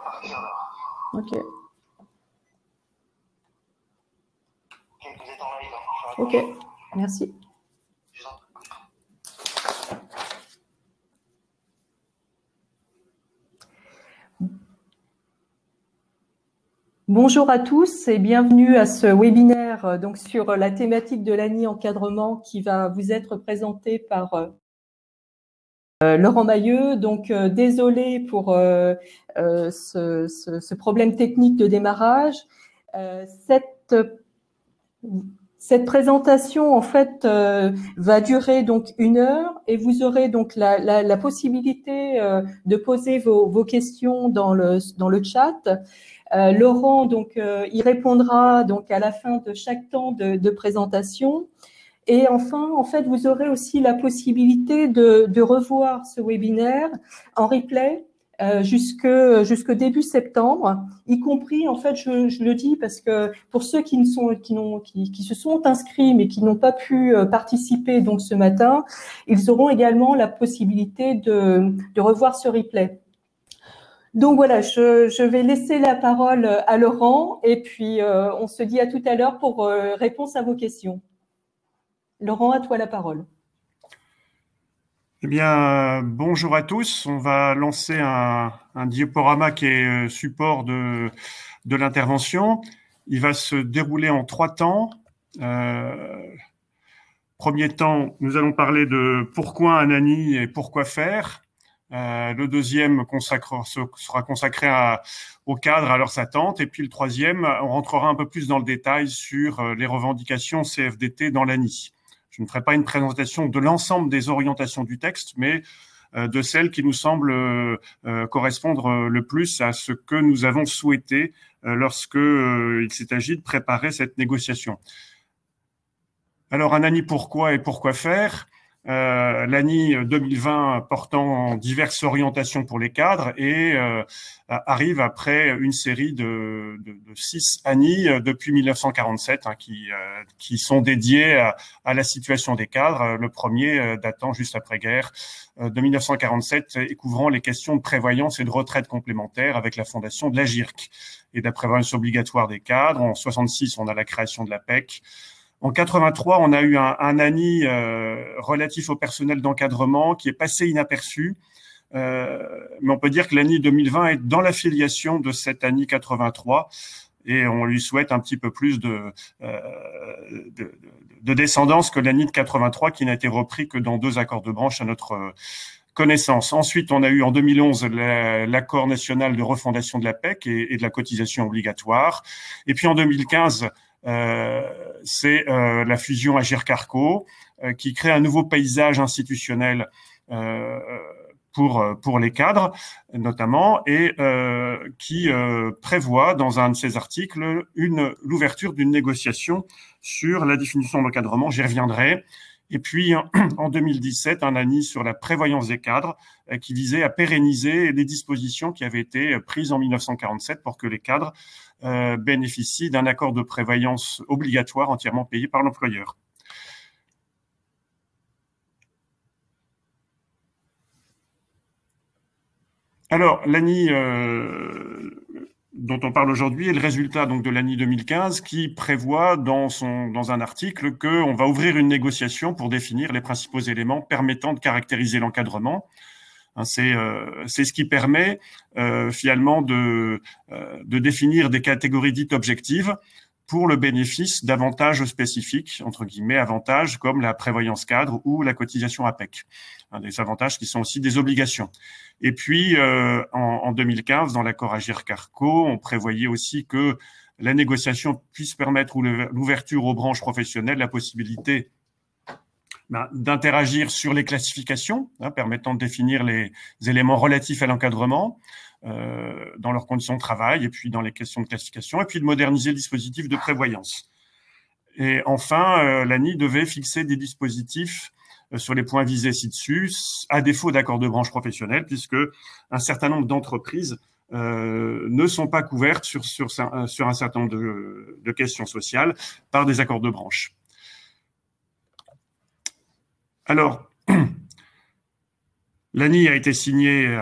Ok. Vous êtes en live. Ok, merci. Bonjour à tous et bienvenue à ce webinaire donc sur la thématique de l'ANI encadrement qui va vous être présenté par Laurent Mailleux. Donc désolé pour ce problème technique de démarrage. Cette présentation en fait va durer donc 1 heure et vous aurez donc la possibilité de poser vos questions dans le chat. Laurent donc il répondra donc à la fin de chaque temps de présentation. Et enfin, en fait, vous aurez aussi la possibilité de revoir ce webinaire en replay jusque début septembre, y compris, en fait, je le dis parce que pour ceux qui se sont inscrits mais qui n'ont pas pu participer donc ce matin, ils auront également la possibilité de revoir ce replay. Donc voilà, je vais laisser la parole à Laurent et puis on se dit à tout à l'heure pour réponse à vos questions. Laurent, à toi la parole. Eh bien, bonjour à tous. On va lancer un diaporama qui est support de l'intervention. Il va se dérouler en 3 temps. Premier temps, nous allons parler de pourquoi un ANI et pourquoi faire. Le deuxième sera consacré au cadre, à leurs attentes. Et puis le troisième, on rentrera un peu plus dans le détail sur les revendications CFDT dans l'ANI. Je ne ferai pas une présentation de l'ensemble des orientations du texte, mais de celles qui nous semblent correspondre le plus à ce que nous avons souhaité lorsque il s'est agi de préparer cette négociation. Alors, un ANI pourquoi et pourquoi faire? L'ANI 2020 portant diverses orientations pour les cadres et arrive après une série de 6 ANI depuis 1947 qui sont dédiés à la situation des cadres. Le premier datant juste après-guerre de 1947 et couvrant les questions de prévoyance et de retraite complémentaire avec la fondation de l'AGIRC et de la prévoyance obligatoire des cadres. En 66, on a la création de la PEC. En 83, on a eu un ANI relatif au personnel d'encadrement qui est passé inaperçu, mais on peut dire que l'ANI 2020 est dans la filiation de cet ANI 83 et on lui souhaite un petit peu plus de descendance que l'ANI de 83 qui n'a été repris que dans 2 accords de branche à notre connaissance. Ensuite, on a eu en 2011 l'accord national de refondation de la PEC et de la cotisation obligatoire. Et puis en 2015, c'est la fusion Agirc-Arrco qui crée un nouveau paysage institutionnel pour les cadres notamment et qui prévoit dans un de ses articles l'ouverture d'une négociation sur la définition de l'encadrement. J'y reviendrai. Et puis, en 2017, un ANI sur la prévoyance des cadres qui visait à pérenniser les dispositions qui avaient été prises en 1947 pour que les cadres bénéficient d'un accord de prévoyance obligatoire entièrement payé par l'employeur. Alors, l'ANI dont on parle aujourd'hui est le résultat donc de l'ANI 2015 qui prévoit dans un article qu'on va ouvrir une négociation pour définir les principaux éléments permettant de caractériser l'encadrement. C'est ce qui permet finalement de définir des catégories dites objectives pour le bénéfice d'avantages spécifiques, entre guillemets, avantages comme la prévoyance cadre ou la cotisation APEC. Des avantages qui sont aussi des obligations. Et puis, en 2015, dans l'accord Agirc-Arrco, on prévoyait aussi que la négociation puisse permettre l'ouverture aux branches professionnelles la possibilité d'interagir sur les classifications, permettant de définir les éléments relatifs à l'encadrement dans leurs conditions de travail et puis dans les questions de classification, et puis de moderniser le dispositif de prévoyance. Et enfin, l'ANI devait fixer des dispositifs sur les points visés ci-dessus, à défaut d'accord de branche professionnelle, puisque un certain nombre d'entreprises ne sont pas couvertes sur un certain nombre de questions sociales par des accords de branche. Alors, L'ANI a été signé,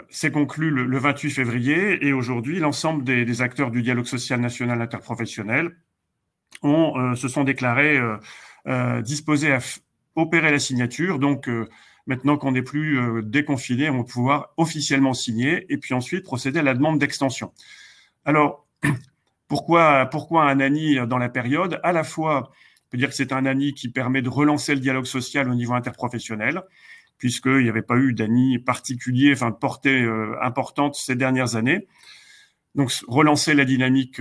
s'est conclu le 28 février et aujourd'hui, l'ensemble des acteurs du dialogue social national interprofessionnel se sont déclarés disposés à opérer la signature. Donc, maintenant qu'on n'est plus déconfiné, on va pouvoir officiellement signer et puis ensuite procéder à la demande d'extension. Alors, pourquoi un ANI dans la période? À la fois, on peut dire que c'est un ANI qui permet de relancer le dialogue social au niveau interprofessionnel, puisqu'il n'y avait pas eu d'ANI particulier, enfin de portée importante ces dernières années. Donc, relancer la dynamique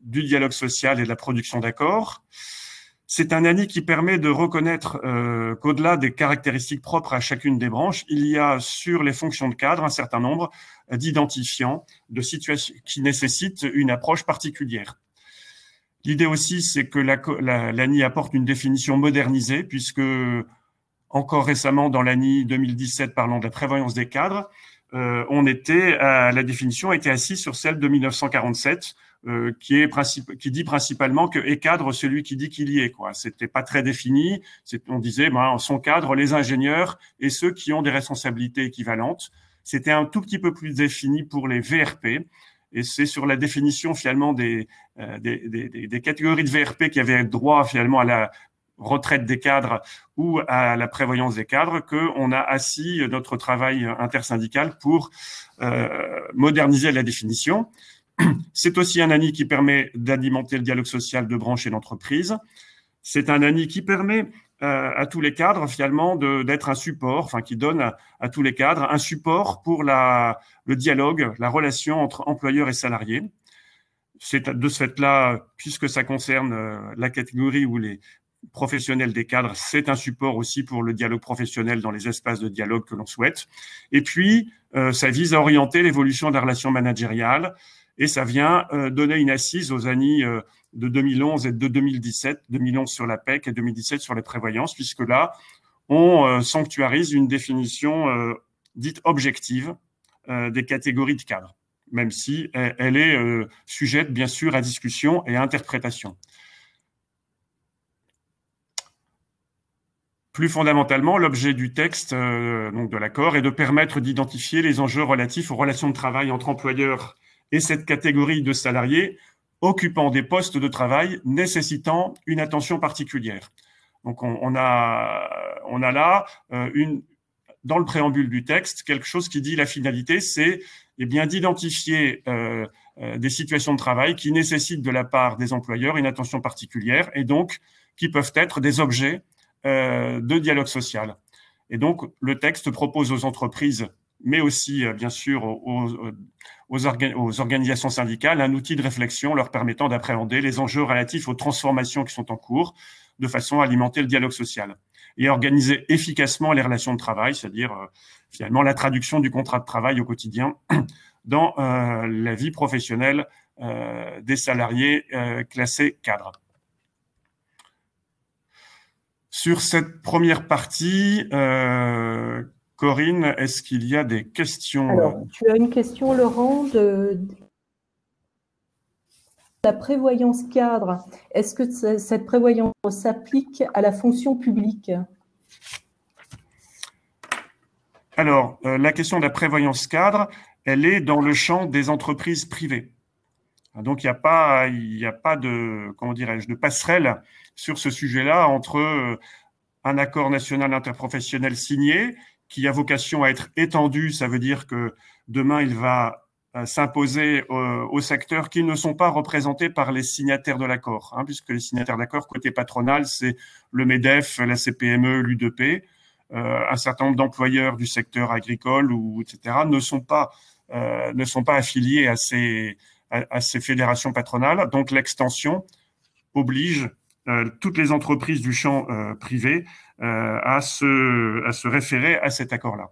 du dialogue social et de la production d'accords. C'est un ANI qui permet de reconnaître qu'au-delà des caractéristiques propres à chacune des branches, il y a sur les fonctions de cadre un certain nombre d'identifiants de situations qui nécessitent une approche particulière. L'idée aussi, c'est que l'ANI apporte une définition modernisée, puisque encore récemment, dans l'ANI 2017, parlant de la prévoyance des cadres, la définition était assise sur celle de 1947, qui dit principalement que est cadre celui qui dit qu'il y est, quoi. C'était pas très défini. On disait, sont cadres les ingénieurs et ceux qui ont des responsabilités équivalentes. C'était un tout petit peu plus défini pour les VRP. Et c'est sur la définition finalement des catégories de VRP qui avaient droit finalement à la retraite des cadres ou à la prévoyance des cadres qu'on a assis notre travail intersyndical pour moderniser la définition. C'est aussi un ANI qui permet d'alimenter le dialogue social de branche et d'entreprise. C'est un ANI qui permet à tous les cadres finalement d'être un support, enfin qui donne à tous les cadres un support pour le dialogue, la relation entre employeurs et salariés. C'est de ce fait-là, puisque ça concerne la catégorie où les professionnels des cadres, c'est un support aussi pour le dialogue professionnel dans les espaces de dialogue que l'on souhaite. Et puis, ça vise à orienter l'évolution de la relation managériale et ça vient donner une assise aux ANI de 2011 et de 2017, 2011 sur la PEC et 2017 sur les prévoyances, puisque là, on sanctuarise une définition dite objective des catégories de cadres, même si elle est sujette, bien sûr, à discussion et à interprétation. Plus fondamentalement, l'objet du texte, donc de l'accord, est de permettre d'identifier les enjeux relatifs aux relations de travail entre employeurs et cette catégorie de salariés occupant des postes de travail nécessitant une attention particulière. Donc, on a là dans le préambule du texte quelque chose qui dit la finalité, c'est bien d'identifier des situations de travail qui nécessitent de la part des employeurs une attention particulière et donc qui peuvent être des objets de dialogue social. Et donc, le texte propose aux entreprises, mais aussi, bien sûr, aux organisations syndicales, un outil de réflexion leur permettant d'appréhender les enjeux relatifs aux transformations qui sont en cours, de façon à alimenter le dialogue social et à organiser efficacement les relations de travail, c'est-à-dire, finalement, la traduction du contrat de travail au quotidien dans la vie professionnelle des salariés classés cadres. Sur cette première partie, Corinne, est-ce qu'il y a des questions? Alors, tu as une question, Laurent, de la prévoyance cadre. Est-ce que cette prévoyance s'applique à la fonction publique? Alors, la question de la prévoyance cadre, elle est dans le champ des entreprises privées. Donc, il n'y a pas de, comment dirais-je, de passerelle sur ce sujet-là entre un accord national interprofessionnel signé qui a vocation à être étendu. Ça veut dire que demain, il va s'imposer aux secteurs qui ne sont pas représentés par les signataires de l'accord, hein, puisque les signataires d'accord côté patronal, c'est le MEDEF, la CPME, l'UDP. Un certain nombre d'employeurs du secteur agricole ou etc. ne sont pas affiliés à ces fédérations patronales. Donc, l'extension oblige toutes les entreprises du champ privé à se référer à cet accord-là.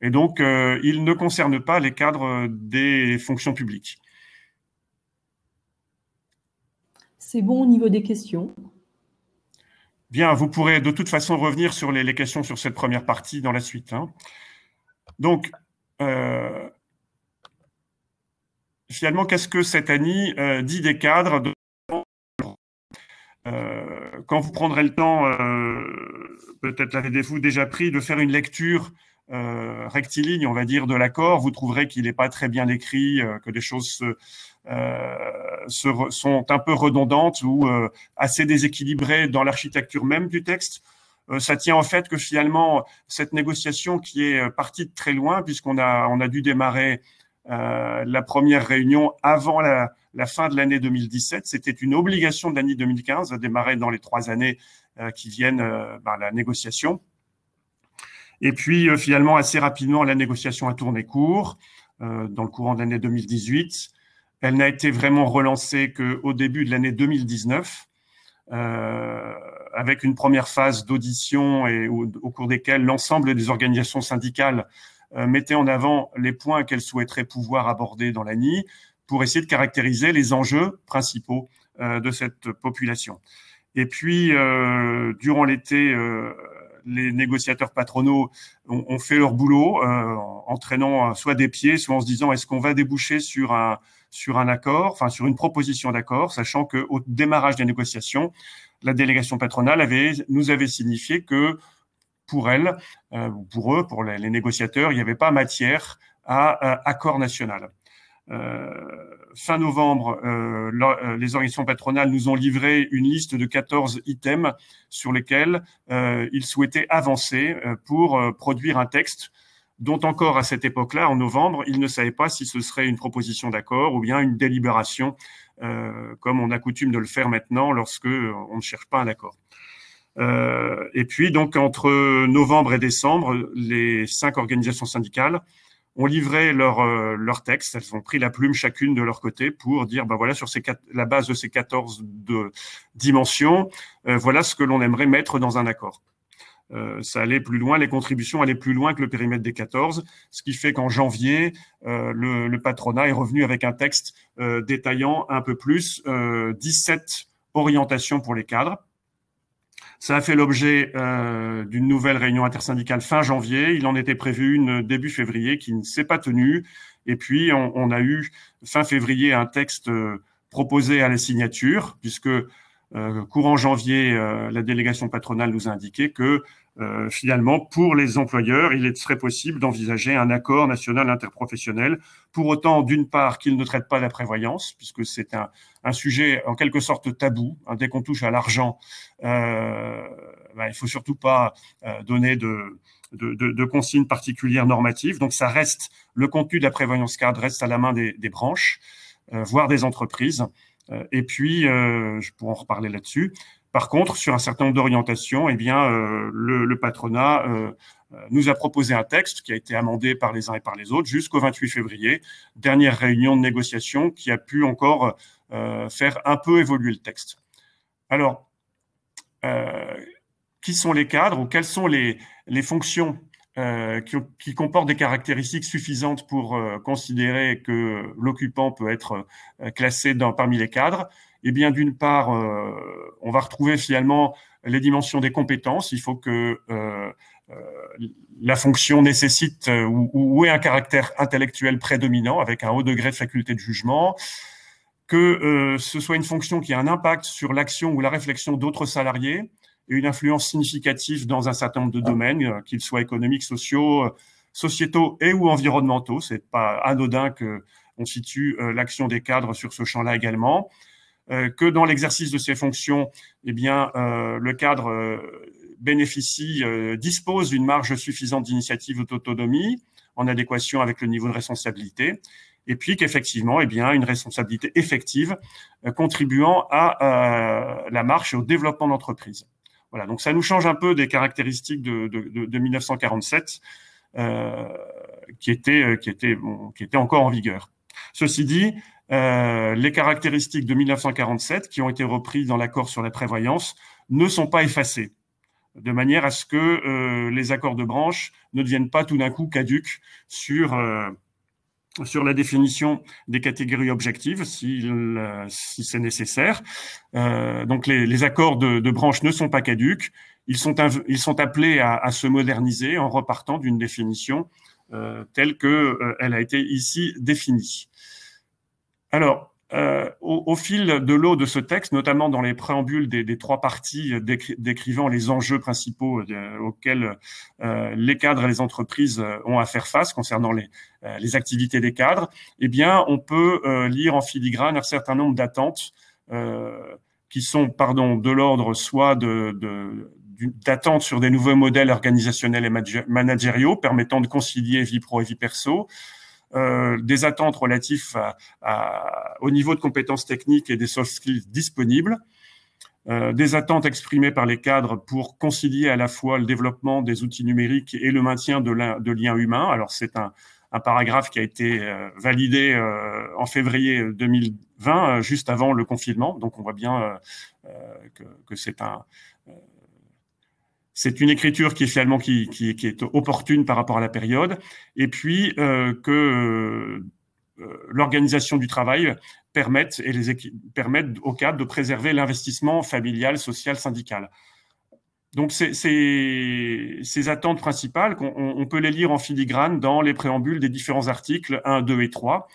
Et donc, il ne concerne pas les cadres des fonctions publiques. C'est bon au niveau des questions. Bien, vous pourrez de toute façon revenir sur les questions sur cette première partie dans la suite, hein. Donc, finalement, qu'est-ce que cette ANI dit des cadres Quand vous prendrez le temps, peut-être l'avez-vous déjà pris, de faire une lecture rectiligne, on va dire, de l'accord, vous trouverez qu'il n'est pas très bien écrit, que les choses sont un peu redondantes ou assez déséquilibrées dans l'architecture même du texte. Ça tient au fait que finalement, cette négociation qui est partie de très loin, puisqu'on a dû démarrer la première réunion avant la fin de l'année 2017, c'était une obligation de l'année 2015 de démarrer dans les 3 années qui viennent la négociation. Et puis finalement, assez rapidement, la négociation a tourné court dans le courant de l'année 2018. Elle n'a été vraiment relancée qu'au début de l'année 2019. Avec une première phase d'audition et au cours desquelles l'ensemble des organisations syndicales mettaient en avant les points qu'elles souhaiteraient pouvoir aborder dans l'ANI pour essayer de caractériser les enjeux principaux de cette population. Et puis, durant l'été, les négociateurs patronaux ont fait leur boulot en traînant soit des pieds, soit en se disant est-ce qu'on va déboucher sur un accord, enfin sur une proposition d'accord, sachant qu'au démarrage des négociations, la délégation patronale nous avait signifié que pour elle, pour eux, pour les négociateurs, il n'y avait pas matière à accord national. Fin novembre, les organisations patronales nous ont livré une liste de 14 items sur lesquels ils souhaitaient avancer pour produire un texte dont encore à cette époque-là, en novembre, ils ne savaient pas si ce serait une proposition d'accord ou bien une délibération, comme on a coutume de le faire maintenant lorsque on ne cherche pas un accord. Et puis, donc, entre novembre et décembre, les 5 organisations syndicales ont livré leur texte. Elles ont pris la plume chacune de leur côté pour dire, ben voilà, sur la base de ces 14 dimensions, voilà ce que l'on aimerait mettre dans un accord. Ça allait plus loin, les contributions allaient plus loin que le périmètre des 14, ce qui fait qu'en janvier, le patronat est revenu avec un texte détaillant un peu plus 17 orientations pour les cadres. Ça a fait l'objet d'une nouvelle réunion intersyndicale fin janvier. Il en était prévu une début février qui ne s'est pas tenue. Et puis, on a eu fin février un texte proposé à la signature, puisque courant janvier, la délégation patronale nous a indiqué que finalement, pour les employeurs, il serait possible d'envisager un accord national interprofessionnel, pour autant, d'une part, qu'il ne traite pas la prévoyance, puisque c'est un sujet en quelque sorte tabou. Dès qu'on touche à l'argent, il faut surtout pas donner de consignes particulières normatives. Donc, ça reste, le contenu de la prévoyance cadre reste à la main des branches, voire des entreprises. Et puis, je pourrais en reparler là-dessus. Par contre, sur un certain nombre d'orientations, eh bien, le patronat nous a proposé un texte qui a été amendé par les uns et par les autres jusqu'au 28 février, dernière réunion de négociation qui a pu encore faire un peu évoluer le texte. Alors, qui sont les cadres ou quelles sont les fonctions qui comportent des caractéristiques suffisantes pour considérer que l'occupant peut être classé parmi les cadres? Eh bien, d'une part, on va retrouver finalement les dimensions des compétences. Il faut que la fonction nécessite ou ait un caractère intellectuel prédominant avec un haut degré de faculté de jugement, que ce soit une fonction qui a un impact sur l'action ou la réflexion d'autres salariés et une influence significative dans un certain nombre de domaines, qu'ils soient économiques, sociétaux et ou environnementaux. C'est pas anodin que on situe l'action des cadres sur ce champ-là également. Que dans l'exercice de ces fonctions, eh bien, le cadre dispose d'une marge suffisante d'initiative ou d'autonomie en adéquation avec le niveau de responsabilité, et puis qu'effectivement, eh bien, une responsabilité effective contribuant à la marche et au développement d'entreprise. Voilà, donc ça nous change un peu des caractéristiques de 1947 qui étaient encore en vigueur. Ceci dit, les caractéristiques de 1947 qui ont été reprises dans l'accord sur la prévoyance ne sont pas effacées, de manière à ce que les accords de branche ne deviennent pas tout d'un coup caducs sur la définition des catégories objectives, si c'est nécessaire. Donc les accords de branche ne sont pas caducs, ils sont appelés à se moderniser en repartant d'une définition telle qu'elle a été ici définie. Alors, au fil de l'eau de ce texte, notamment dans les préambules des trois parties décrivant les enjeux principaux auxquels les cadres et les entreprises ont à faire face concernant les activités des cadres, eh bien, on peut lire en filigrane un certain nombre d'attentes qui sont, de l'ordre soit d'attentes sur des nouveaux modèles organisationnels et managériaux permettant de concilier vie pro et vie perso, des attentes relatives au niveau de compétences techniques et des soft skills disponibles, des attentes exprimées par les cadres pour concilier à la fois le développement des outils numériques et le maintien de liens humains. Alors c'est un paragraphe qui a été validé en février 2020, juste avant le confinement. Donc on voit bien que c'est une écriture qui est finalement qui est opportune par rapport à la période, et puis que l'organisation du travail permette aux cadres de préserver l'investissement familial, social, syndical. Donc ces attentes principales, on peut les lire en filigrane dans les préambules des différents articles 1, 2 et 3.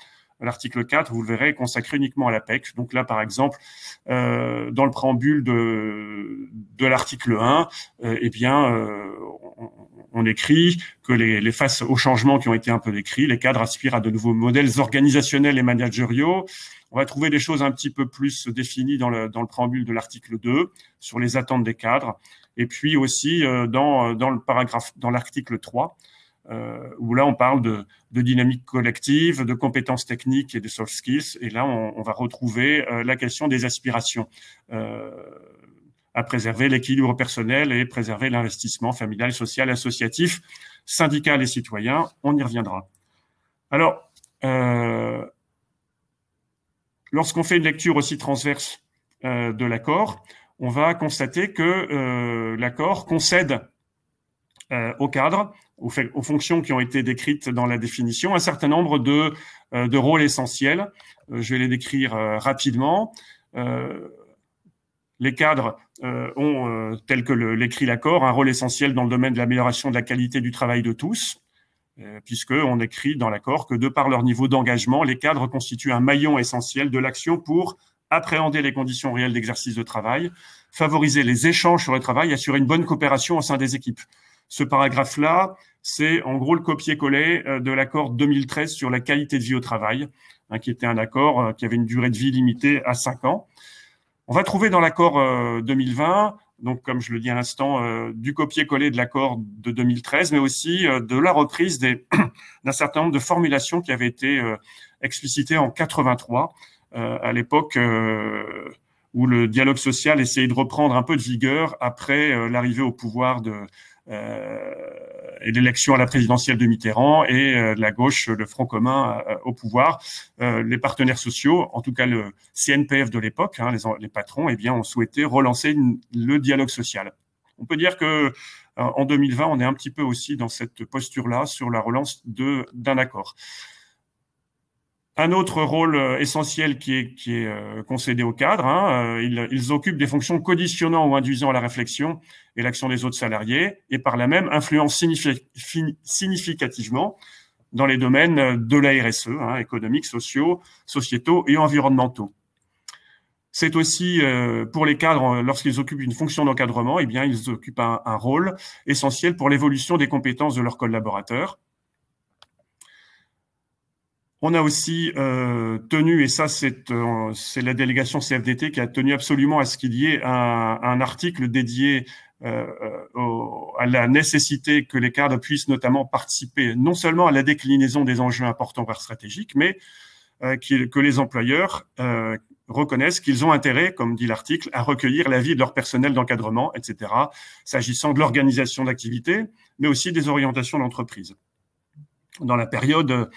L'article 4, vous le verrez, est consacré uniquement à l'APEC. Donc là, par exemple, dans le préambule de l'article 1, on écrit que face aux changements qui ont été un peu décrits, les cadres aspirent à de nouveaux modèles organisationnels et managériaux. On va trouver des choses un petit peu plus définies dans le préambule de l'article 2 sur les attentes des cadres. Et puis aussi dans l'article 3, où là on parle de dynamique collective, de compétences techniques et de soft skills. Et là, on va retrouver la question des aspirations à préserver l'équilibre personnel et préserver l'investissement familial, social, associatif, syndical et citoyen. On y reviendra. Alors, lorsqu'on fait une lecture aussi transverse de l'accord, on va constater que l'accord concède au cadre, aux fonctions qui ont été décrites dans la définition, un certain nombre de rôles essentiels. Je vais les décrire rapidement. Les cadres ont, tel que l'écrit l'accord, un rôle essentiel dans le domaine de l'amélioration de la qualité du travail de tous, puisqu'on écrit dans l'accord que de par leur niveau d'engagement, les cadres constituent un maillon essentiel de l'action pour appréhender les conditions réelles d'exercice de travail, favoriser les échanges sur le travail, assurer une bonne coopération au sein des équipes. Ce paragraphe-là, c'est en gros le copier-coller de l'accord 2013 sur la qualité de vie au travail, qui était un accord qui avait une durée de vie limitée à 5 ans. On va trouver dans l'accord 2020, donc comme je le dis à l'instant, du copier-coller de l'accord de 2013, mais aussi de la reprise d'un certain nombre de formulations qui avaient été explicitées en 83, à l'époque où le dialogue social essayait de reprendre un peu de vigueur après l'arrivée au pouvoir et l'élection à la présidentielle de Mitterrand et de la gauche, le Front commun au pouvoir. Les partenaires sociaux, en tout cas le CNPF de l'époque, les patrons, eh bien, ont souhaité relancer le dialogue social. On peut dire que en 2020, on est un petit peu aussi dans cette posture-là sur la relance d'un accord. Un autre rôle essentiel qui est concédé aux cadres, ils occupent des fonctions conditionnant ou induisant à la réflexion et l'action des autres salariés, et par là même influencent significativement dans les domaines de la RSE, économiques, sociétaux et environnementaux. C'est aussi pour les cadres, lorsqu'ils occupent une fonction d'encadrement, eh bien ils occupent un rôle essentiel pour l'évolution des compétences de leurs collaborateurs. On a aussi tenu, et ça c'est la délégation CFDT qui a tenu absolument à ce qu'il y ait un article dédié à la nécessité que les cadres puissent notamment participer non seulement à la déclinaison des enjeux importants voire stratégiques, mais que les employeurs reconnaissent qu'ils ont intérêt, comme dit l'article, à recueillir l'avis de leur personnel d'encadrement, etc., s'agissant de l'organisation d'activités, mais aussi des orientations d'entreprise. Dans la période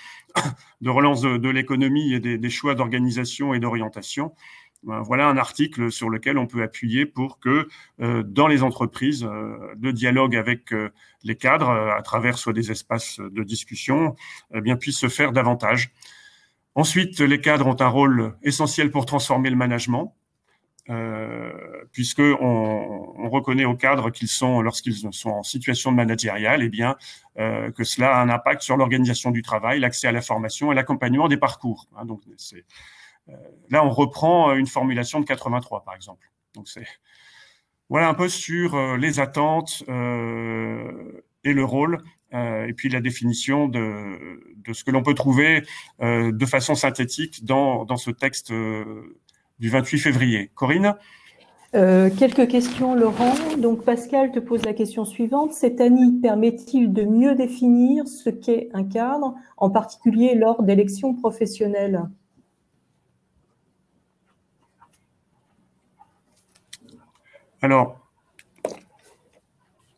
de relance de l'économie et des choix d'organisation et d'orientation, voilà un article sur lequel on peut appuyer pour que dans les entreprises, le dialogue avec les cadres, à travers soit des espaces de discussion, bien puisse se faire davantage. Ensuite, les cadres ont un rôle essentiel pour transformer le management, puisque on reconnaît aux cadres qu'ils sont, lorsqu'ils sont en situation de managériale, eh bien que cela a un impact sur l'organisation du travail, l'accès à la formation et l'accompagnement des parcours. Donc là, on reprend une formulation de 83, par exemple. Donc, voilà un peu sur les attentes et le rôle, et puis la définition de ce que l'on peut trouver de façon synthétique dans ce texte du 28 février. Corinne ? Quelques questions, Laurent. Donc, Pascal te pose la question suivante. Cette ANI permet-il de mieux définir ce qu'est un cadre, en particulier lors d'élections professionnelles? Alors,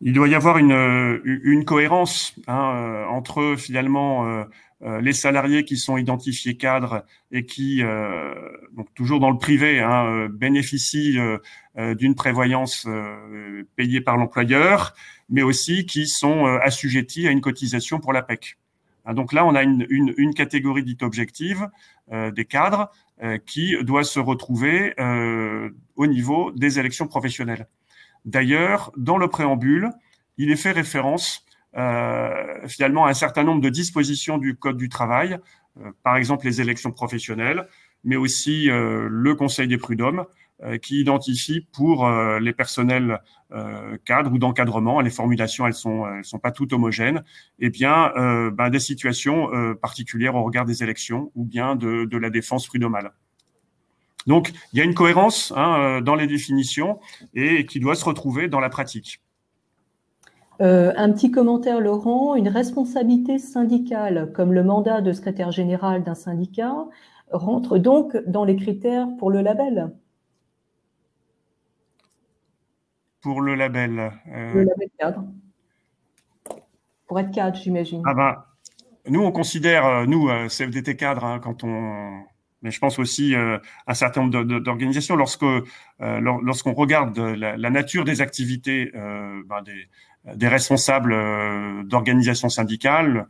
il doit y avoir une cohérence entre finalement les salariés qui sont identifiés cadres et qui, donc toujours dans le privé, bénéficient d'une prévoyance payée par l'employeur, mais aussi qui sont assujettis à une cotisation pour la PEC. Donc là, on a une catégorie dite objective des cadres qui doit se retrouver au niveau des élections professionnelles. D'ailleurs, dans le préambule, il est fait référence finalement à un certain nombre de dispositions du Code du travail, par exemple les élections professionnelles, mais aussi le Conseil des prud'hommes, qui identifie pour les personnels cadres ou d'encadrement, les formulations elles sont pas toutes homogènes, et bien des situations particulières au regard des élections ou bien de la défense prud'homale. Donc, il y a une cohérence dans les définitions et qui doit se retrouver dans la pratique. Un petit commentaire, Laurent. Une responsabilité syndicale, comme le mandat de secrétaire général d'un syndicat, rentre donc dans les critères pour le label. Pour le label. Le label cadre. Pour être cadre, j'imagine. Nous, on considère, nous, CFDT cadre, quand on... Mais je pense aussi un certain nombre d'organisations. Lorsqu'on regarde la nature des activités des responsables d'organisations syndicales,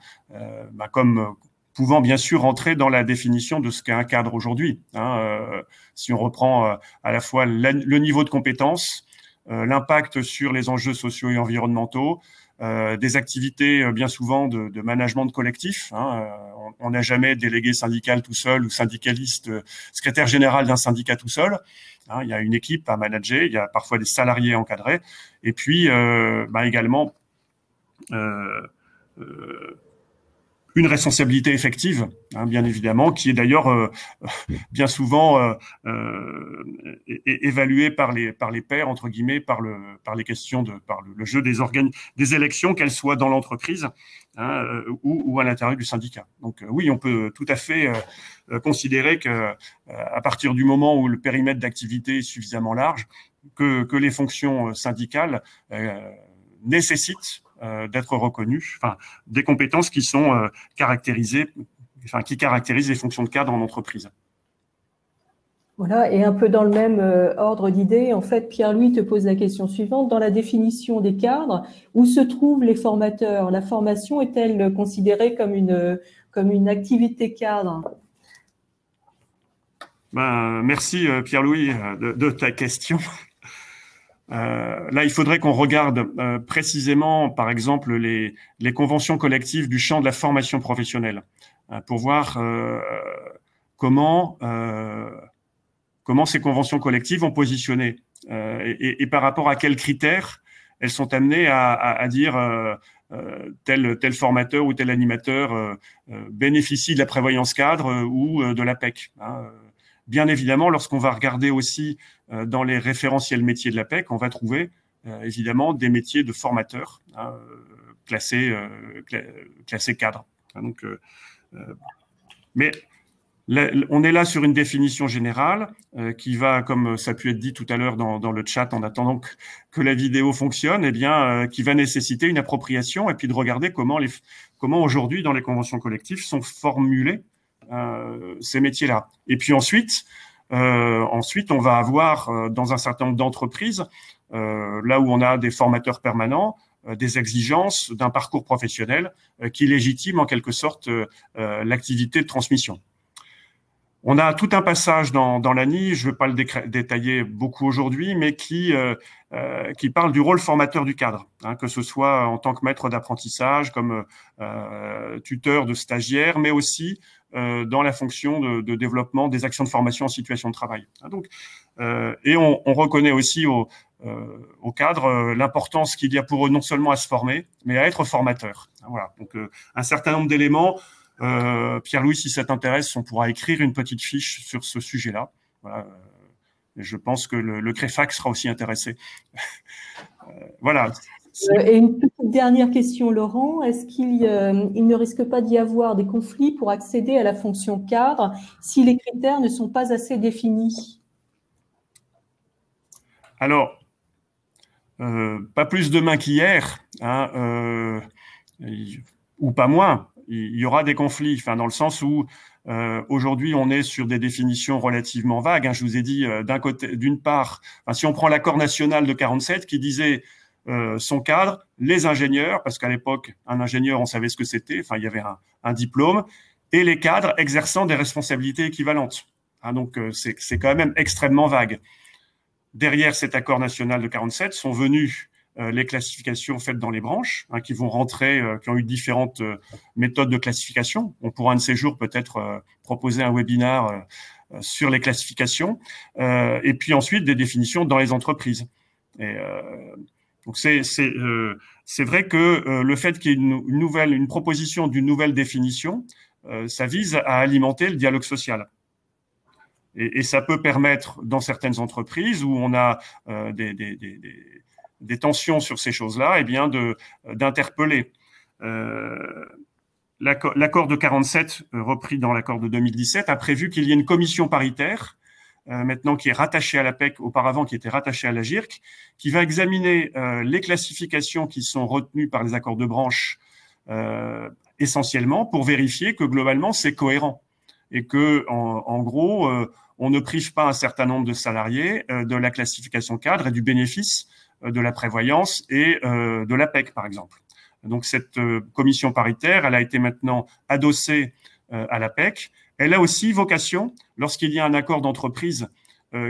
comme pouvant bien sûr rentrer dans la définition de ce qu'est un cadre aujourd'hui. Si on reprend à la fois le niveau de compétence, l'impact sur les enjeux sociaux et environnementaux, des activités bien souvent de management de collectif. On n'a jamais délégué syndical tout seul ou syndicaliste, secrétaire général d'un syndicat tout seul. Il y a une équipe à manager, il y a parfois des salariés encadrés, et puis également une responsabilité effective, bien évidemment, qui est d'ailleurs bien souvent évaluée par les pairs, entre guillemets, par les questions par le jeu des élections, qu'elles soient dans l'entreprise ou à l'intérieur du syndicat. Donc oui, on peut tout à fait considérer que à partir du moment où le périmètre d'activité est suffisamment large, que les fonctions syndicales nécessitent d'être reconnues, des compétences qui sont qui caractérisent les fonctions de cadre en entreprise. Voilà, et un peu dans le même ordre d'idées, en fait, Pierre-Louis te pose la question suivante. Dans la définition des cadres, où se trouvent les formateurs? La formation est-elle considérée comme une activité cadre? Merci Pierre-Louis de ta question. Là, il faudrait qu'on regarde précisément, par exemple, les conventions collectives du champ de la formation professionnelle pour voir comment ces conventions collectives vont positionner et par rapport à quels critères elles sont amenées à dire tel formateur ou tel animateur bénéficie de la prévoyance cadre ou de la PEC. Bien évidemment, lorsqu'on va regarder aussi dans les référentiels métiers de la PEC, on va trouver évidemment des métiers de formateurs classés cadres. Mais on est là sur une définition générale qui va, comme ça a pu être dit tout à l'heure dans le chat, en attendant que la vidéo fonctionne, qui va nécessiter une appropriation et puis de regarder comment aujourd'hui dans les conventions collectives sont formulés ces métiers-là. Et puis ensuite, on va avoir dans un certain nombre d'entreprises, là où on a des formateurs permanents, des exigences d'un parcours professionnel qui légitiment en quelque sorte l'activité de transmission. On a tout un passage dans l'ANI, je ne vais pas le détailler beaucoup aujourd'hui, mais qui parle du rôle formateur du cadre, que ce soit en tant que maître d'apprentissage, comme tuteur de stagiaires, mais aussi dans la fonction de développement des actions de formation en situation de travail. Donc, et on reconnaît aussi aux cadres l'importance qu'il y a pour eux non seulement à se former, mais à être formateurs. Voilà. Donc, un certain nombre d'éléments. Pierre-Louis, si ça t'intéresse, on pourra écrire une petite fiche sur ce sujet-là. Voilà. Je pense que le CREFAC sera aussi intéressé. Voilà. Et une petite dernière question, Laurent. Est-ce qu'il ne risque pas d'y avoir des conflits pour accéder à la fonction cadre si les critères ne sont pas assez définis? Alors, pas plus demain qu'hier, hein, ou pas moins. Il y aura des conflits, enfin, dans le sens où aujourd'hui on est sur des définitions relativement vagues. Hein. Je vous ai dit d'une part, enfin, si on prend l'accord national de 47 qui disait son cadre, les ingénieurs, parce qu'à l'époque un ingénieur on savait ce que c'était, enfin il y avait un diplôme, et les cadres exerçant des responsabilités équivalentes. Hein, donc c'est quand même extrêmement vague. Derrière cet accord national de 47 sont venues les classifications faites dans les branches, hein, qui vont rentrer, qui ont eu différentes méthodes de classification. On pourra un de ces jours peut-être proposer un webinaire sur les classifications, et puis ensuite des définitions dans les entreprises. Et, donc c'est vrai que le fait qu'il y ait une proposition d'une nouvelle définition, ça vise à alimenter le dialogue social. Et ça peut permettre, dans certaines entreprises où on a des tensions sur ces choses-là, eh bien d'interpeller. L'accord de 47, repris dans l'accord de 2017, a prévu qu'il y ait une commission paritaire, maintenant qui est rattachée à l'APEC, auparavant qui était rattachée à la GIRC, qui va examiner les classifications qui sont retenues par les accords de branche essentiellement pour vérifier que globalement c'est cohérent et que en gros on ne prive pas un certain nombre de salariés de la classification cadre et du bénéfice de la prévoyance et de l'APEC, par exemple. Donc, cette commission paritaire, elle a été maintenant adossée à l'APEC. Elle a aussi vocation, lorsqu'il y a un accord d'entreprise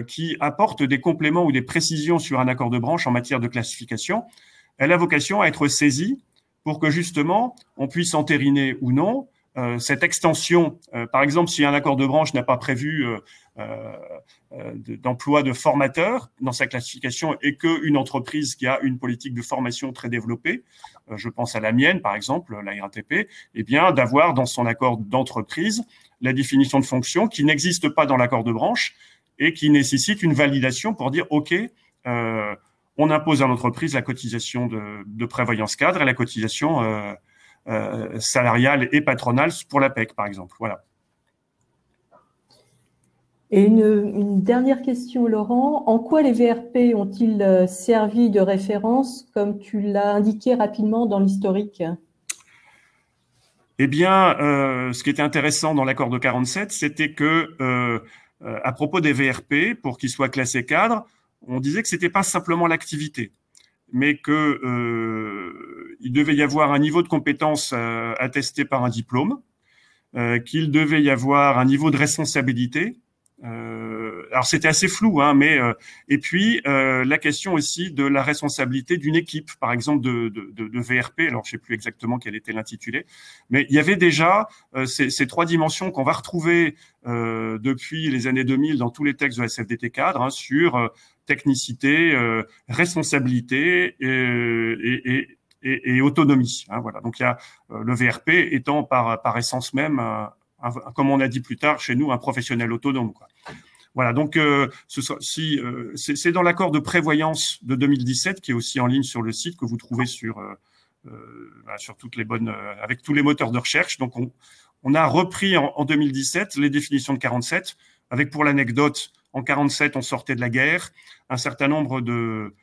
qui apporte des compléments ou des précisions sur un accord de branche en matière de classification, elle a vocation à être saisie pour que, justement, on puisse entériner ou non cette extension. Par exemple, si un accord de branche n'a pas prévu d'emploi de formateurs dans sa classification et qu'une entreprise qui a une politique de formation très développée, je pense à la mienne par exemple, la RATP, eh bien d'avoir dans son accord d'entreprise la définition de fonction qui n'existe pas dans l'accord de branche et qui nécessite une validation pour dire OK, on impose à l'entreprise la cotisation de prévoyance cadre et la cotisation salariale et patronale pour l'APEC par exemple. Voilà. Et une dernière question, Laurent. En quoi les VRP ont-ils servi de référence, comme tu l'as indiqué rapidement dans l'historique? Eh bien, ce qui était intéressant dans l'accord de 47, c'était que, à propos des VRP, pour qu'ils soient classés cadres, on disait que c'était pas simplement l'activité, mais que il devait y avoir un niveau de compétence attesté par un diplôme, qu'il devait y avoir un niveau de responsabilité. Alors c'était assez flou, hein, mais et puis la question aussi de la responsabilité d'une équipe, par exemple de VRP. Alors je sais plus exactement quel était l'intitulé, mais il y avait déjà ces trois dimensions qu'on va retrouver depuis les années 2000 dans tous les textes de la CFDT cadre, hein, sur technicité, responsabilité et autonomie. Hein, voilà. Donc il y a le VRP étant par essence même comme on a dit plus tard chez nous, un professionnel autonome, quoi. Voilà, donc c'est dans l'accord de prévoyance de 2017 qui est aussi en ligne sur le site que vous trouvez sur toutes les bonnes avec tous les moteurs de recherche. Donc on a repris en 2017 les définitions de 47 avec, pour l'anecdote, en 47 on sortait de la guerre, un certain nombre de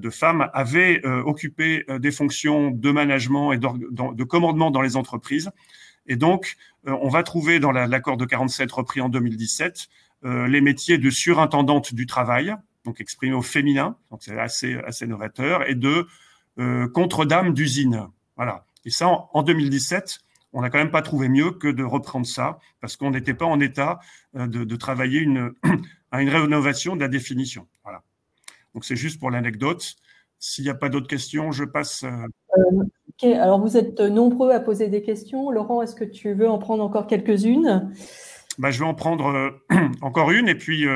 femmes avaient occupé des fonctions de management et de commandement dans les entreprises. Et donc, on va trouver dans l'accord de 47 repris en 2017 les métiers de surintendante du travail, donc exprimés au féminin, donc c'est assez novateur, et de contre-dame d'usine. Voilà. Et ça, en 2017, on n'a quand même pas trouvé mieux que de reprendre ça, parce qu'on n'était pas en état de travailler à une rénovation de la définition. Voilà. Donc c'est juste pour l'anecdote. S'il n'y a pas d'autres questions, je passe. Ok, alors vous êtes nombreux à poser des questions. Laurent, est-ce que tu veux en prendre encore quelques-unes? Je vais en prendre encore une et puis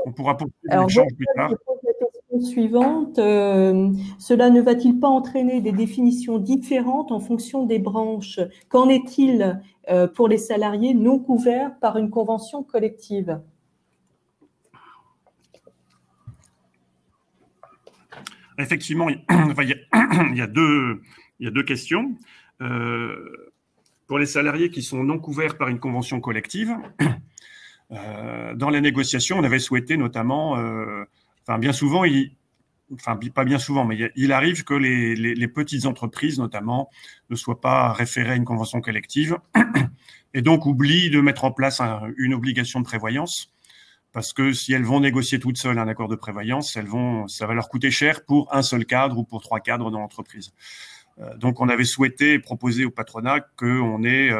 on pourra poursuivre Alors, l'échange plus je tard. pose la question suivante. Cela ne va-t-il pas entraîner des définitions différentes en fonction des branches? Qu'en est-il pour les salariés non couverts par une convention collective? Effectivement, il y a deux questions. Pour les salariés qui sont non couverts par une convention collective, dans les négociations, on avait souhaité notamment, bien souvent, pas bien souvent, mais il arrive que les petites entreprises, notamment, ne soient pas référées à une convention collective et donc oublient de mettre en place une obligation de prévoyance. Parce que si elles vont négocier toutes seules un accord de prévoyance, ça va leur coûter cher pour un seul cadre ou pour 3 cadres dans l'entreprise. Donc, on avait souhaité proposer au patronat qu'on ait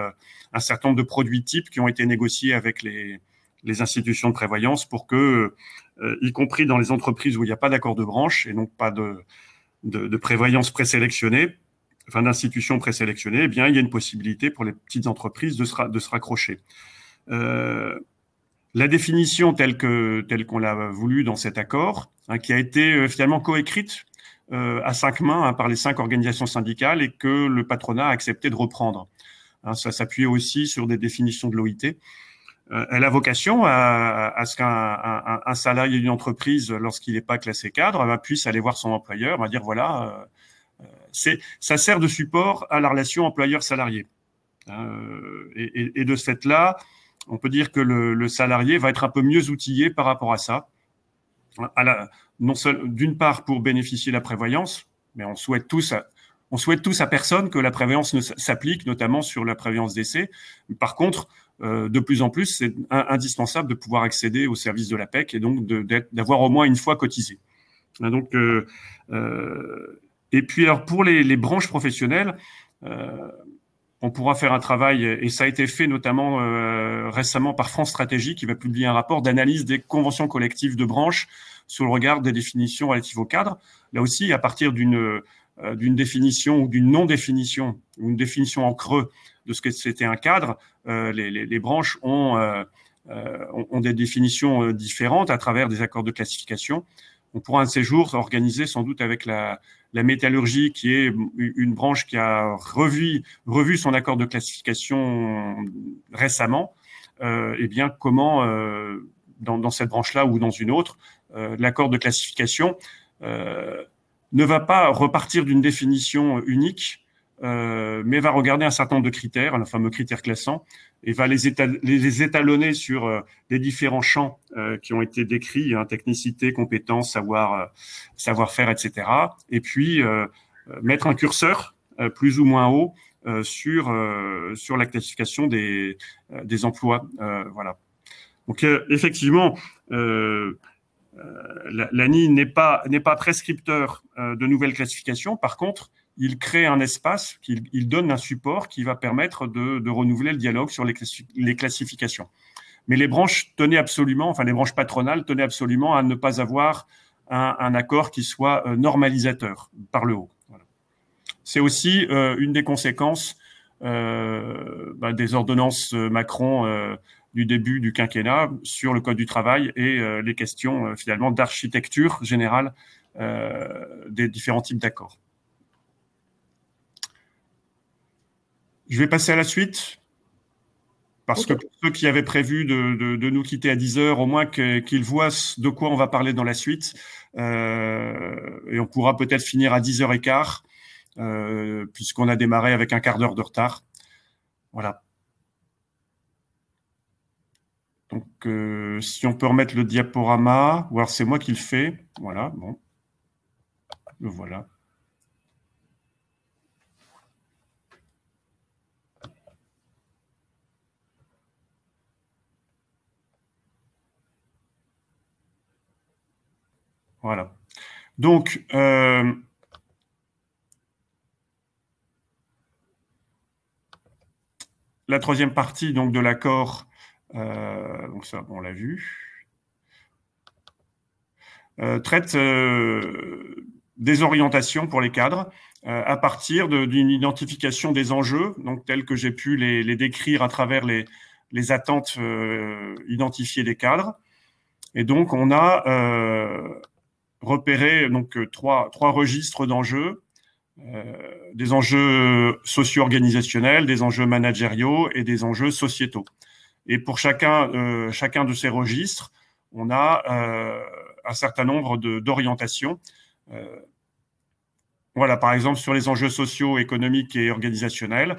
un certain nombre de produits types qui ont été négociés avec les institutions de prévoyance pour que, y compris dans les entreprises où il n'y a pas d'accord de branche et donc pas de prévoyance présélectionnée, enfin d'institutions présélectionnées, eh bien, il y a une possibilité pour les petites entreprises de se raccrocher. La définition telle qu'on l'a voulu dans cet accord, qui a été finalement coécrite à 5 mains par les 5 organisations syndicales et que le patronat a accepté de reprendre. Ça s'appuyait aussi sur des définitions de l'OIT. Elle a vocation à ce qu'un salarié d'une entreprise, lorsqu'il n'est pas classé cadre, puisse aller voir son employeur, va dire voilà, ça sert de support à la relation employeur-salarié. Et de ce fait-là, on peut dire que le salarié va être un peu mieux outillé par rapport à ça. D'une part pour bénéficier de la prévoyance, mais on souhaite tous à personne que la prévoyance s'applique, notamment sur la prévoyance décès. Par contre, de plus en plus, c'est indispensable de pouvoir accéder au service de la PEC et donc d'avoir au moins une fois cotisé. Donc, et puis alors pour les branches professionnelles, on pourra faire un travail, et ça a été fait notamment récemment par France Stratégie, qui va publier un rapport d'analyse des conventions collectives de branche sur le regard des définitions relatives au cadre. Là aussi, à partir d'une définition ou d'une non-définition, ou une définition en creux de ce que c'était un cadre, les branches ont des définitions différentes à travers des accords de classification. On pourra un de ces jours organiser sans doute avec la métallurgie, qui est une branche qui a revu son accord de classification récemment, eh bien comment dans cette branche-là ou dans une autre, l'accord de classification ne va pas repartir d'une définition unique, mais va regarder un certain nombre de critères, le fameux critère classant, et va les étalonner sur les différents champs qui ont été décrits, technicité, compétences, savoir-faire, etc. Et puis mettre un curseur plus ou moins haut sur la classification des emplois. Voilà. Donc effectivement, l'ANI n'est pas prescripteur de nouvelles classifications. Par contre, il crée un espace, il donne un support qui va permettre de renouveler le dialogue sur les classifications. Mais les branches tenaient absolument, enfin les branches patronales tenaient absolument à ne pas avoir un accord qui soit normalisateur par le haut. Voilà. C'est aussi une des conséquences des ordonnances Macron du début du quinquennat sur le Code du travail et les questions finalement d'architecture générale des différents types d'accords. Je vais passer à la suite, parce que pour ceux qui avaient prévu de nous quitter à 10 heures, au moins qu'ils voient de quoi on va parler dans la suite. Et on pourra peut-être finir à 10h15, puisqu'on a démarré avec un quart d'heure de retard. Voilà. Donc, si on peut remettre le diaporama, ou alors c'est moi qui le fais. Voilà, bon. Le voilà. Voilà. Donc, la troisième partie donc de l'accord, donc ça, on l'a vu, traite des orientations pour les cadres. à partir d'une identification des enjeux, donc tels que j'ai pu les décrire à travers les attentes identifiées des cadres. Et donc, on a repéré donc trois registres d'enjeux, des enjeux socio-organisationnels, des enjeux managériaux et des enjeux sociétaux. Et pour chacun de ces registres, on a un certain nombre d'orientations. Voilà, par exemple, sur les enjeux sociaux, économiques et organisationnels,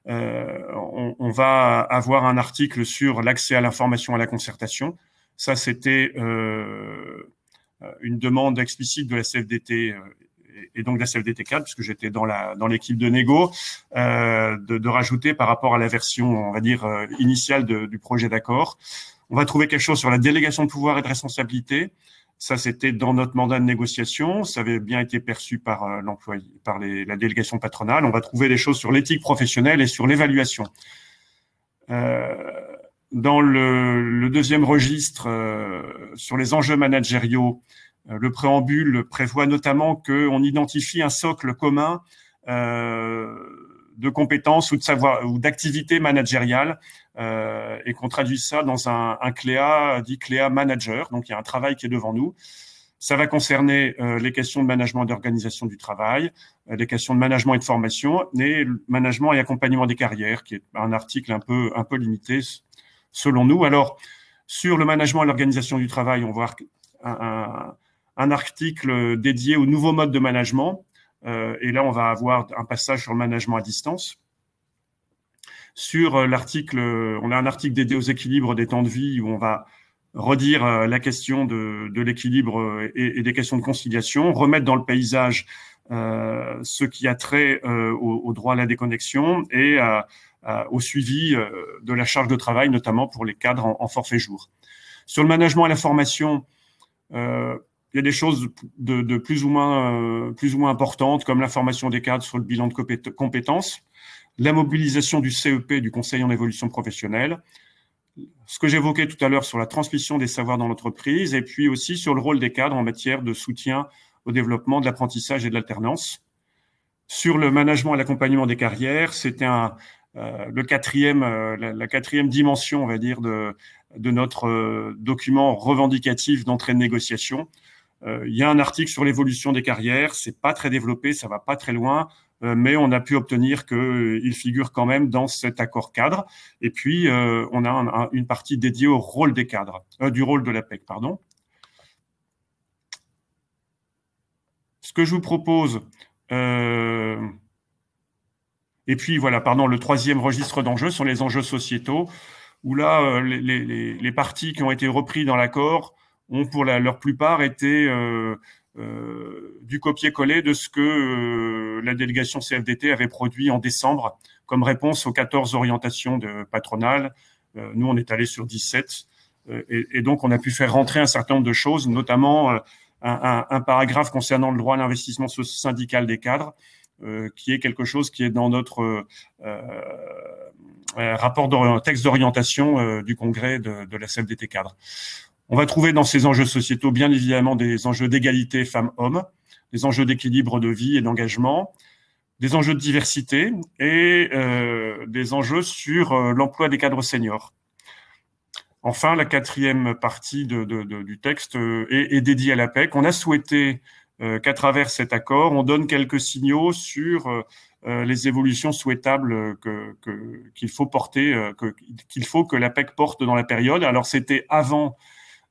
on va avoir un article sur l'accès à l'information, à la concertation. Ça, c'était une demande explicite de la CFDT et donc de la CFDT 4, puisque j'étais dans l'équipe de négo, de rajouter par rapport à la version, on va dire, initiale du projet d'accord. On va trouver quelque chose sur la délégation de pouvoir et de responsabilité. Ça, c'était dans notre mandat de négociation. Ça avait bien été perçu par l'employé, par la délégation patronale. On va trouver des choses sur l'éthique professionnelle et sur l'évaluation. Dans le deuxième registre, sur les enjeux managériaux, le préambule prévoit notamment qu'on identifie un socle commun de compétences ou de savoir ou d'activités managériales et qu'on traduit ça dans un CLEA dit CLEA Manager. Donc, il y a un travail qui est devant nous. Ça va concerner les questions de management et d'organisation du travail, les questions de management et de formation, et le management et accompagnement des carrières, qui est un article un peu limité selon nous. Alors, sur le management et l'organisation du travail, on va voir un article dédié aux nouveaux modes de management. Et là, on va avoir un passage sur le management à distance. Sur l'article, on a un article dédié aux équilibres des temps de vie où on va redire la question de l'équilibre et des questions de conciliation, remettre dans le paysage ce qui a trait au droit à la déconnexion et au suivi de la charge de travail, notamment pour les cadres en forfait jour. Sur le management et la formation, il y a des choses de plus ou moins importantes, comme l'information des cadres sur le bilan de compétences, la mobilisation du CEP, du Conseil en évolution professionnelle, ce que j'évoquais tout à l'heure sur la transmission des savoirs dans l'entreprise, et puis aussi sur le rôle des cadres en matière de soutien au développement de l'apprentissage et de l'alternance. Sur le management et l'accompagnement des carrières, c'était la quatrième dimension, on va dire, de notre document revendicatif d'entrée de négociation. Il y a un article sur l'évolution des carrières, c'est pas très développé, ça va pas très loin, mais on a pu obtenir qu'il figure quand même dans cet accord cadre. Et puis, on a une partie dédiée au rôle des cadres, du rôle de l'APEC, pardon. Ce que je vous propose, et puis voilà, pardon, le troisième registre d'enjeux sont les enjeux sociétaux, où là, les parties qui ont été reprises dans l'accord ont pour leur plupart été du copier-coller de ce que la délégation CFDT avait produit en décembre comme réponse aux 14 orientations patronales. Nous, on est allé sur 17. Et donc, on a pu faire rentrer un certain nombre de choses, notamment un paragraphe concernant le droit à l'investissement syndical des cadres, qui est quelque chose qui est dans notre texte d'orientation du congrès de la CFDT cadre. On va trouver dans ces enjeux sociétaux, bien évidemment, des enjeux d'égalité femmes-hommes, des enjeux d'équilibre de vie et d'engagement, des enjeux de diversité et des enjeux sur l'emploi des cadres seniors. Enfin, la quatrième partie du texte est dédiée à l'APEC. On a souhaité qu'à travers cet accord, on donne quelques signaux sur les évolutions souhaitables qu'il faut porter, qu'il faut que l'APEC porte dans la période. Alors, c'était avant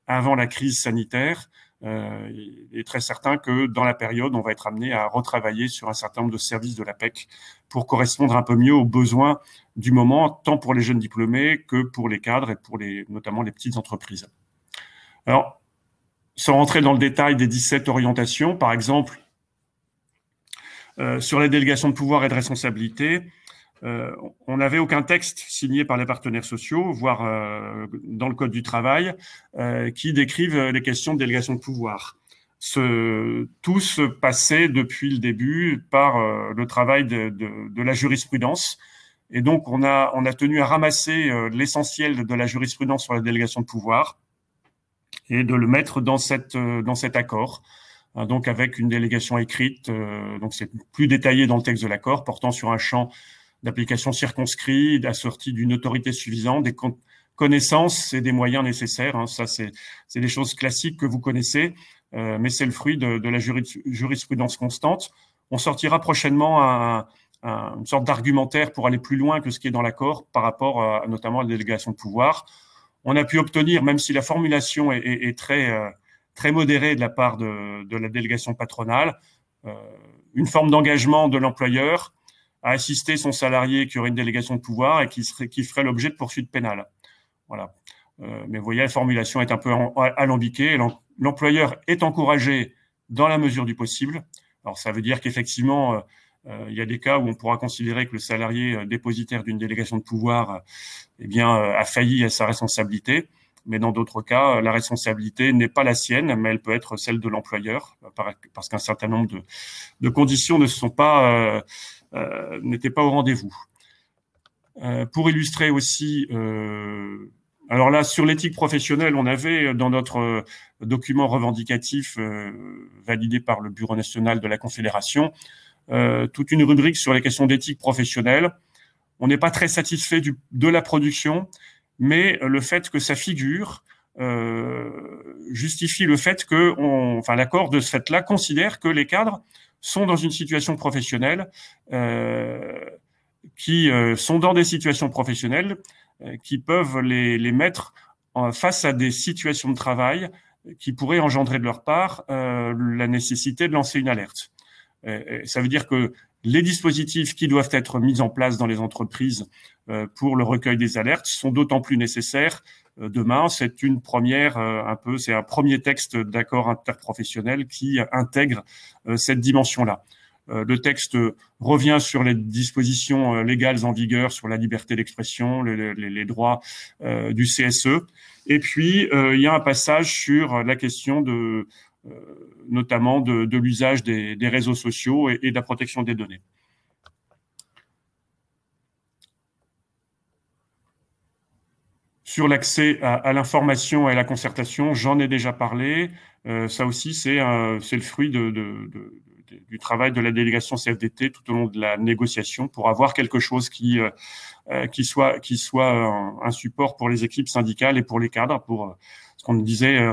la crise sanitaire. Il est très certain que dans la période, on va être amené à retravailler sur un certain nombre de services de l'APEC pour correspondre un peu mieux aux besoins du moment, tant pour les jeunes diplômés que pour les cadres et pour notamment les petites entreprises. Alors, sans rentrer dans le détail des 17 orientations, par exemple, sur la délégation de pouvoir et de responsabilité, on n'avait aucun texte signé par les partenaires sociaux, voire dans le Code du travail, qui décrivent les questions de délégation de pouvoir. Tout se passait depuis le début par le travail de la jurisprudence. Et donc, on a tenu à ramasser l'essentiel de la jurisprudence sur la délégation de pouvoir et de le mettre dans cet accord. donc avec une délégation écrite, donc c'est plus détaillé dans le texte de l'accord, portant sur un champ d'application circonscrit, assorti d'une autorité suffisante, des connaissances et des moyens nécessaires. Hein. Ça, c'est des choses classiques que vous connaissez, mais c'est le fruit de la jurisprudence constante. On sortira prochainement une sorte d'argumentaire pour aller plus loin que ce qui est dans l'accord par rapport notamment à la délégation de pouvoir. On a pu obtenir, même si la formulation est très modérée de la part de la délégation patronale, une forme d'engagement de l'employeur à assister son salarié qui aurait une délégation de pouvoir et qui ferait l'objet de poursuites pénales. Voilà. Mais vous voyez, la formulation est un peu alambiquée. L'employeur est encouragé dans la mesure du possible. Alors, ça veut dire qu'effectivement, il y a des cas où on pourra considérer que le salarié dépositaire d'une délégation de pouvoir a failli à sa responsabilité. Mais dans d'autres cas, la responsabilité n'est pas la sienne, mais elle peut être celle de l'employeur, parce qu'un certain nombre de conditions n'étaient pas au rendez-vous. Pour illustrer aussi, alors là, sur l'éthique professionnelle, on avait dans notre document revendicatif validé par le Bureau national de la Confédération toute une rubrique sur les questions d'éthique professionnelle. On n'est pas très satisfait de la production, mais le fait que ça figure justifie le fait que l'accord de ce fait-là considère que les cadres sont dans une situation professionnelle, qui sont dans des situations professionnelles qui peuvent les mettre face à des situations de travail qui pourraient engendrer de leur part la nécessité de lancer une alerte. Ça veut dire que les dispositifs qui doivent être mis en place dans les entreprises pour le recueil des alertes sont d'autant plus nécessaires demain. C'est c'est un premier texte d'accord interprofessionnel qui intègre cette dimension-là. Le texte revient sur les dispositions légales en vigueur sur la liberté d'expression, les droits du CSE. Et puis, il y a un passage sur la question notamment de l'usage des réseaux sociaux et de la protection des données. Sur l'accès à l'information et à la concertation, j'en ai déjà parlé. Ça aussi, c'est le fruit du travail de la délégation CFDT tout au long de la négociation pour avoir quelque chose qui soit un support pour les équipes syndicales et pour les cadres, pour ce qu'on disait.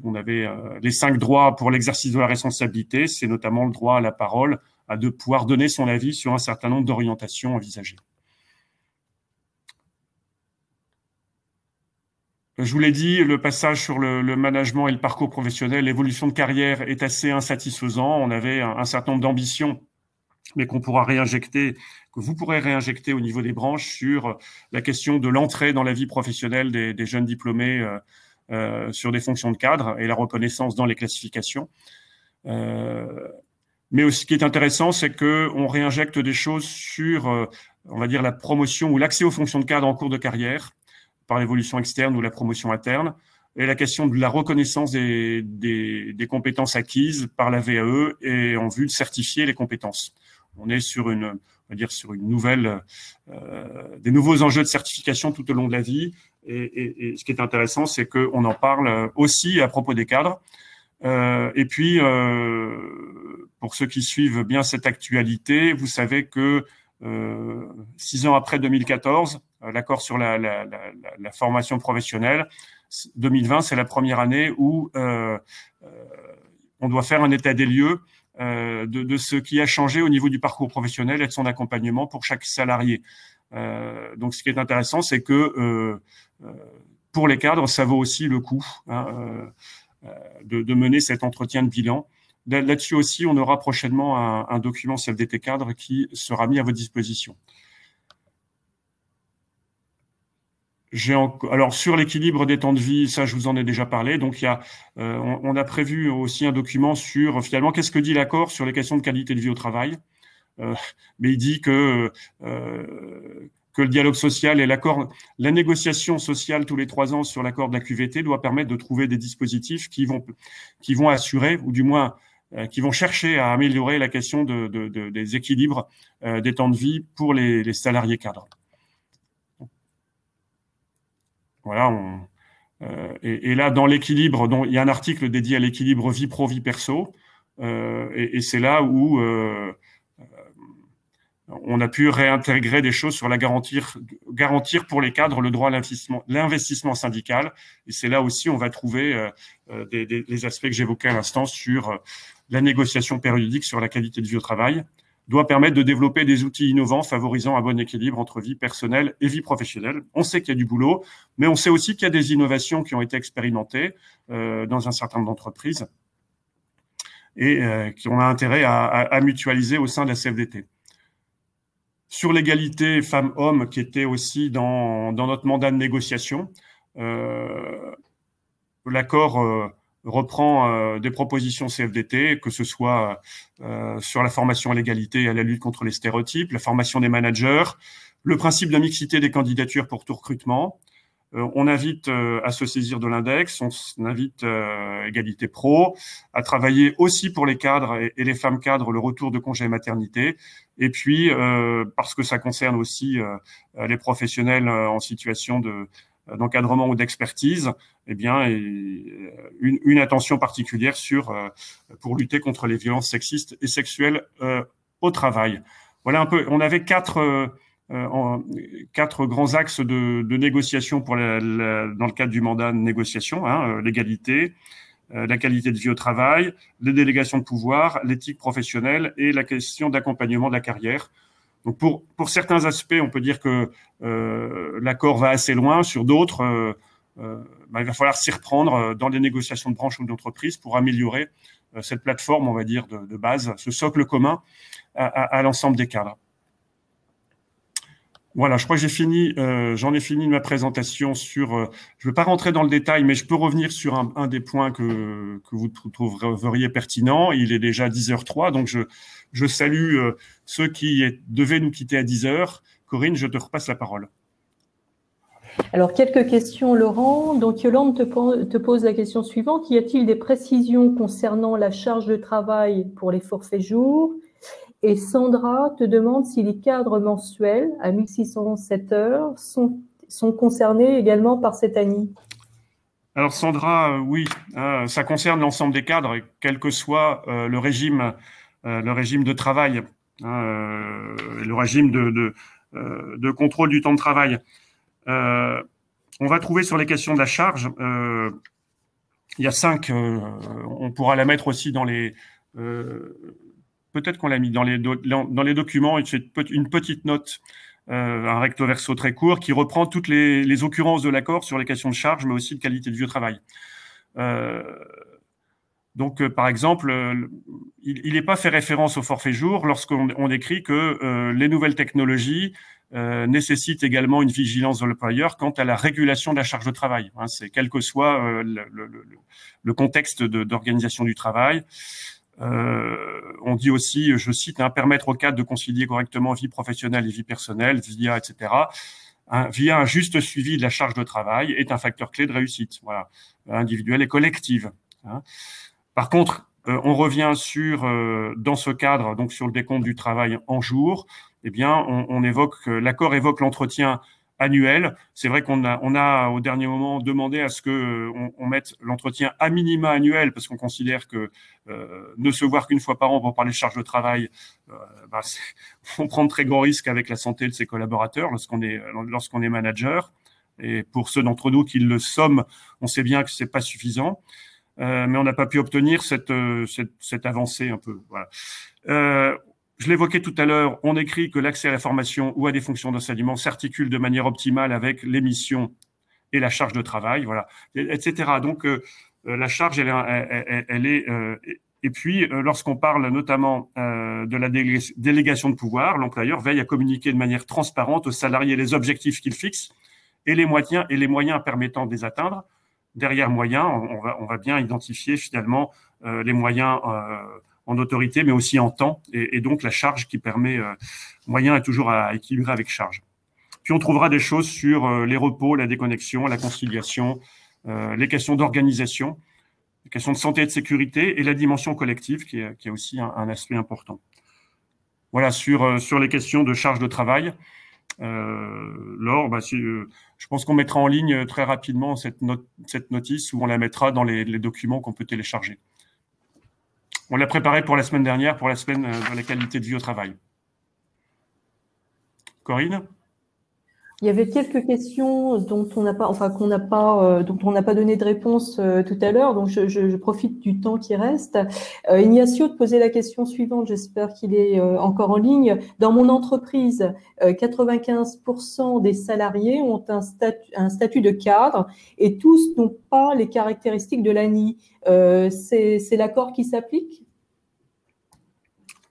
On avait les 5 droits pour l'exercice de la responsabilité, c'est notamment le droit à la parole, de pouvoir donner son avis sur un certain nombre d'orientations envisagées. Je vous l'ai dit, le passage sur le management et le parcours professionnel, l'évolution de carrière est assez insatisfaisant. On avait un certain nombre d'ambitions, mais que vous pourrez réinjecter au niveau des branches sur la question de l'entrée dans la vie professionnelle des jeunes diplômés sur des fonctions de cadre et la reconnaissance dans les classifications. Mais aussi, ce qui est intéressant, c'est qu'on réinjecte des choses sur, on va dire, la promotion ou l'accès aux fonctions de cadre en cours de carrière, par l'évolution externe ou la promotion interne, et la question de la reconnaissance des compétences acquises par la VAE et en vue de certifier les compétences. On est sur une nouvelle, des nouveaux enjeux de certification tout au long de la vie. Et ce qui est intéressant, c'est qu'on en parle aussi à propos des cadres. Et puis, pour ceux qui suivent bien cette actualité, vous savez que 6 ans après 2014, l'accord sur la formation professionnelle, 2020, c'est la première année où on doit faire un état des lieux de ce qui a changé au niveau du parcours professionnel et de son accompagnement pour chaque salarié. Donc, ce qui est intéressant, c'est que pour les cadres, ça vaut aussi le coup de mener cet entretien de bilan. Là-dessus aussi, on aura prochainement un document CFDT cadre qui sera mis à votre disposition. Alors, sur l'équilibre des temps de vie, ça, je vous en ai déjà parlé. Donc, on a prévu aussi un document sur, finalement, qu'est-ce que dit l'accord sur les questions de qualité de vie au travail. Mais il dit que le dialogue social et la négociation sociale tous les 3 ans sur l'accord de la QVT doit permettre de trouver des dispositifs qui vont assurer, ou du moins qui vont chercher à améliorer la question des équilibres des temps de vie pour les salariés cadres. Voilà, Et là, dans l'équilibre, il y a un article dédié à l'équilibre vie pro, vie perso, et c'est là où on a pu réintégrer des choses sur garantir pour les cadres le droit à l'investissement syndical. Et c'est là aussi on va trouver les aspects que j'évoquais à l'instant sur la négociation périodique sur la qualité de vie au travail, doit permettre de développer des outils innovants favorisant un bon équilibre entre vie personnelle et vie professionnelle. On sait qu'il y a du boulot, mais on sait aussi qu'il y a des innovations qui ont été expérimentées dans un certain nombre d'entreprises et qu'on a intérêt à mutualiser au sein de la CFDT. Sur l'égalité femmes-hommes, qui était aussi dans notre mandat de négociation, l'accord reprend des propositions CFDT, que ce soit sur la formation à l'égalité et à la lutte contre les stéréotypes, la formation des managers, le principe de mixité des candidatures pour tout recrutement. On invite à se saisir de l'index, on invite Égalité Pro à travailler aussi pour les cadres et les femmes cadres le retour de congé maternité. Et puis, parce que ça concerne aussi les professionnels en situation d'encadrement ou d'expertise, eh bien, une attention particulière pour lutter contre les violences sexistes et sexuelles au travail. Voilà un peu. On avait quatre grands axes de négociation dans le cadre du mandat de négociation, l'égalité, la qualité de vie au travail, les délégations de pouvoir, l'éthique professionnelle et la question d'accompagnement de la carrière. Donc pour certains aspects, on peut dire que l'accord va assez loin. Sur d'autres, il va falloir s'y reprendre dans les négociations de branche ou d'entreprise pour améliorer cette plateforme, on va dire, de base, ce socle commun à l'ensemble des cadres. Voilà, je crois que j'en ai fini de ma présentation sur. Je ne vais pas rentrer dans le détail, mais je peux revenir sur un des points que vous trouveriez pertinent. Il est déjà 10h03, donc je salue ceux qui devaient nous quitter à 10h. Corinne, je te repasse la parole. Alors, quelques questions, Laurent. Donc, Yolande te pose la question suivante. Y a-t-il des précisions concernant la charge de travail pour les forfaits jours ? Et Sandra te demande si les cadres mensuels à 1607 heures sont concernés également par cette ANI. Alors Sandra, oui, ça concerne l'ensemble des cadres, quel que soit le régime de travail, le régime de contrôle du temps de travail. On va trouver sur les questions de la charge, il y a 5, on pourra la mettre aussi dans les... Peut-être qu'on l'a mis dans les documents, une petite note, un recto verso très court qui reprend toutes les occurrences de l'accord sur les questions de charge, mais aussi de qualité de vie au travail. Donc, par exemple, il n'est pas fait référence au forfait jour lorsqu'on écrit que les nouvelles technologies nécessitent également une vigilance de l'employeur quant à la régulation de la charge de travail. C'est quel que soit le contexte d'organisation du travail. On dit aussi, je cite, permettre aux cadres de concilier correctement vie professionnelle et vie personnelle, via, etc., via un juste suivi de la charge de travail est un facteur clé de réussite, voilà, individuelle et collective. Par contre, on revient dans ce cadre, donc sur le décompte du travail en jours, eh bien, l'accord évoque l'entretien annuel. C'est vrai qu'on a au dernier moment demandé à ce que on mette l'entretien à minima annuel parce qu'on considère que ne se voir qu'une fois par an pour parler de charge de travail, on prend de très grands risques avec la santé de ses collaborateurs lorsqu'on est manager. Et pour ceux d'entre nous qui le sommes, on sait bien que c'est pas suffisant, mais on n'a pas pu obtenir cette avancée un peu. Voilà. Je l'évoquais tout à l'heure, on écrit que l'accès à la formation ou à des fonctions d'enseignement s'articule de manière optimale avec les missions et la charge de travail, voilà, etc. Donc, la charge, elle est... et puis, lorsqu'on parle notamment de la délégation de pouvoir, l'employeur veille à communiquer de manière transparente aux salariés les objectifs qu'il fixe et les moyens permettant de les atteindre. Derrière moyens, on va bien identifier finalement les moyens en autorité, mais aussi en temps, et donc la charge qui permet, moyen est toujours à équilibrer avec charge. Puis on trouvera des choses sur les repos, la déconnexion, la conciliation, les questions d'organisation, les questions de santé et de sécurité, et la dimension collective, qui est aussi un aspect important. Voilà, sur les questions de charge de travail, Laure, je pense qu'on mettra en ligne très rapidement cette notice, ou on la mettra dans les documents qu'on peut télécharger. On l'a préparée pour la semaine dernière, pour la semaine de la qualité de vie au travail. Corinne ? Il y avait quelques questions dont on n'a pas, dont on n'a pas donné de réponse tout à l'heure, donc je profite du temps qui reste. Ignacio te posait la question suivante, j'espère qu'il est encore en ligne. Dans mon entreprise, 95% des salariés ont un statut de cadre et tous n'ont pas les caractéristiques de l'ANI. C'est l'accord qui s'applique ?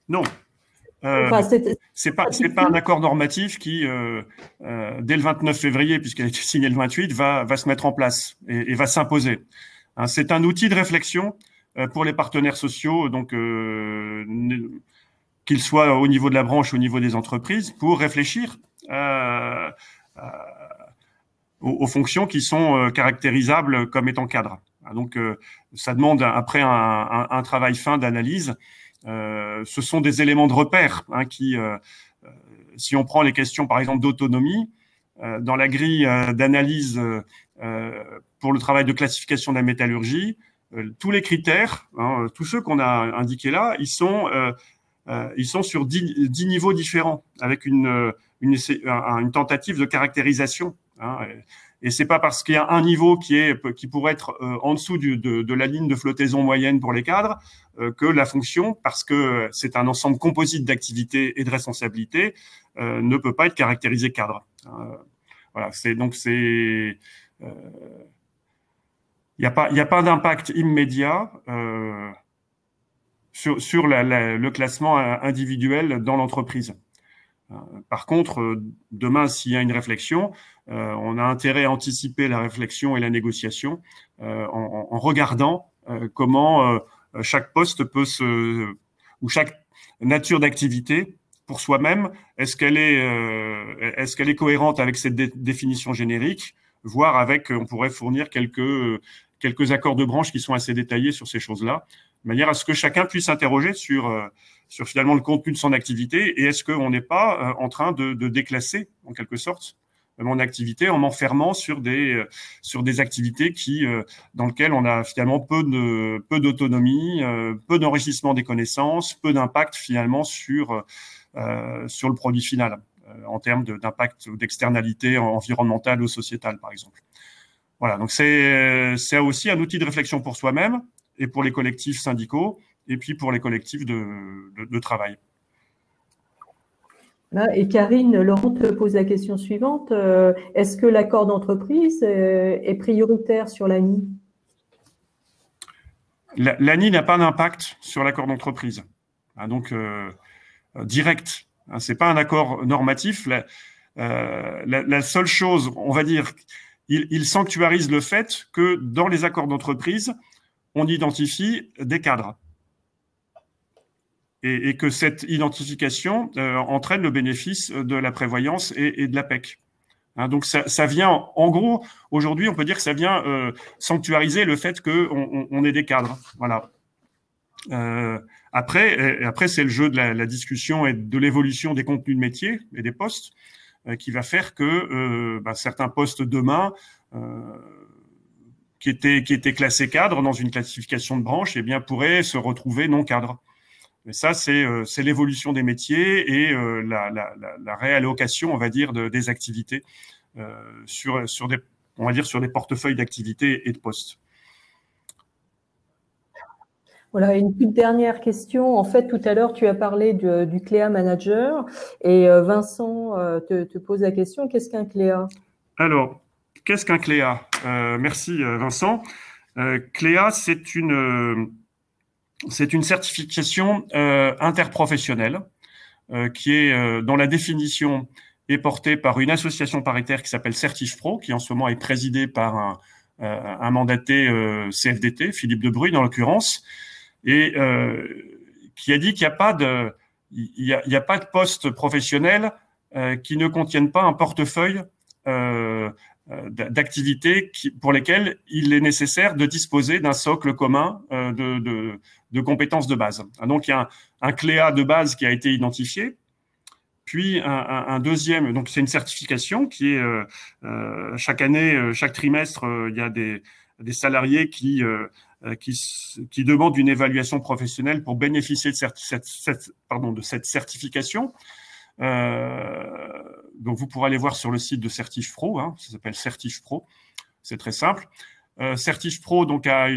Non. C'est pas un accord normatif qui, dès le 29 février, puisqu'il a été signé le 28, va se mettre en place et va s'imposer. Hein, c'est un outil de réflexion pour les partenaires sociaux, donc qu'ils soient au niveau de la branche, au niveau des entreprises, pour réfléchir aux fonctions qui sont caractérisables comme étant cadres. Donc, ça demande après un travail fin d'analyse. Ce sont des éléments de repère qui, si on prend les questions par exemple d'autonomie, dans la grille d'analyse pour le travail de classification de la métallurgie, tous les critères, tous ceux qu'on a indiqués là, ils sont sur 10 niveaux différents, avec une tentative de caractérisation. Et c'est pas parce qu'il y a un niveau qui pourrait être en dessous de la ligne de flottaison moyenne pour les cadres que la fonction, parce que c'est un ensemble composite d'activités et de responsabilités, ne peut pas être caractérisée cadre. Voilà, il n'y a pas d'impact immédiat sur le classement individuel dans l'entreprise. Par contre, demain, s'il y a une réflexion, on a intérêt à anticiper la réflexion et la négociation en regardant comment chaque poste ou chaque nature d'activité pour soi-même, est-ce qu'elle est cohérente avec cette définition générique, voire on pourrait fournir quelques accords de branche qui sont assez détaillés sur ces choses-là, de manière à ce que chacun puisse s'interroger sur finalement le contenu de son activité, et est-ce qu'on n'est pas en train de déclasser, en quelque sorte, mon activité en m'enfermant sur des activités dans lesquelles on a finalement peu d'autonomie, peu d'enrichissement des connaissances, peu d'impact finalement sur le produit final, en termes d'impact ou d'externalité environnementale ou sociétale, par exemple. Voilà, donc c'est aussi un outil de réflexion pour soi-même et pour les collectifs syndicaux, et puis pour les collectifs de travail. Et Karine, Laurent te pose la question suivante. Est-ce que l'accord d'entreprise est prioritaire sur l'ANI ? L'ANI n'a pas d'impact sur l'accord d'entreprise. Donc, direct. C'est pas un accord normatif. La seule chose, on va dire, il sanctuarise le fait que dans les accords d'entreprise, on identifie des cadres. Et que cette identification entraîne le bénéfice de la prévoyance et de la PEC. Donc ça vient, en gros, aujourd'hui, on peut dire que ça vient sanctuariser le fait qu'on ait des cadres. Voilà. Après, c'est le jeu de la discussion et de l'évolution des contenus de métier et des postes qui va faire que certains postes demain qui étaient classés cadres dans une classification de branche, eh bien pourraient se retrouver non cadres. Mais ça, c'est l'évolution des métiers et la réallocation, on va dire, des activités sur des portefeuilles d'activités et de postes. Voilà, une toute dernière question. En fait, tout à l'heure, tu as parlé du CLEA Manager et Vincent te pose la question, qu'est-ce qu'un CLEA ? Alors, qu'est-ce qu'un CLEA ? Merci Vincent. CLEA, c'est une certification interprofessionnelle qui est dont la définition est portée par une association paritaire qui s'appelle CertifPro, qui en ce moment est présidée par un mandaté CFDT, Philippe de Bruy en l'occurrence, et qui a dit qu'il n'y a pas de poste professionnel qui ne contienne pas un portefeuille d'activités pour lesquelles il est nécessaire de disposer d'un socle commun de compétences de base. Donc, il y a un CLEA de base qui a été identifié, Puis un deuxième, donc c'est une certification qui est chaque année, chaque trimestre, il y a des salariés qui demandent une évaluation professionnelle pour bénéficier de cette certification. Donc vous pourrez aller voir sur le site de CertifPro, hein, ça s'appelle CertifPro, c'est très simple. CertifPro donc a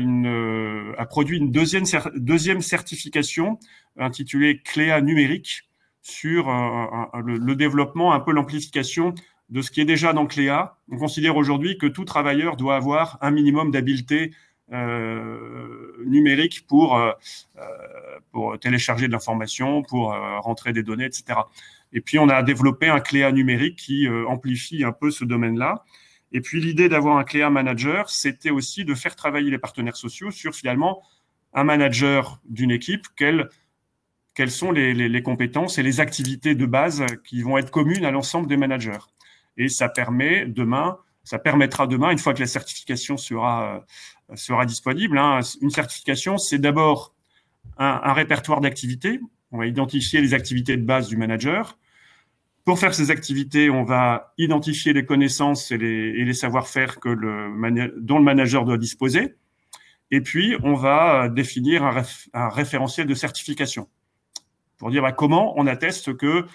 produit une deuxième certification intitulée Cléa numérique sur le développement, un peu l'amplification de ce qui est déjà dans Cléa. On considère aujourd'hui que tout travailleur doit avoir un minimum d'habileté numérique pour télécharger de l'information, pour rentrer des données, etc. Et puis, on a développé un Cléa numérique qui amplifie un peu ce domaine-là. Et puis, l'idée d'avoir un Cléa manager, c'était aussi de faire travailler les partenaires sociaux sur, finalement, un manager d'une équipe, quelles sont les compétences et les activités de base qui vont être communes à l'ensemble des managers. Et ça permettra demain, une fois que la certification sera disponible, hein, une certification, c'est d'abord un répertoire d'activités. On va identifier les activités de base du manager. Pour faire ces activités, on va identifier les connaissances et les savoir-faire dont le manager doit disposer. Et puis, on va définir un référentiel de certification pour dire comment on atteste que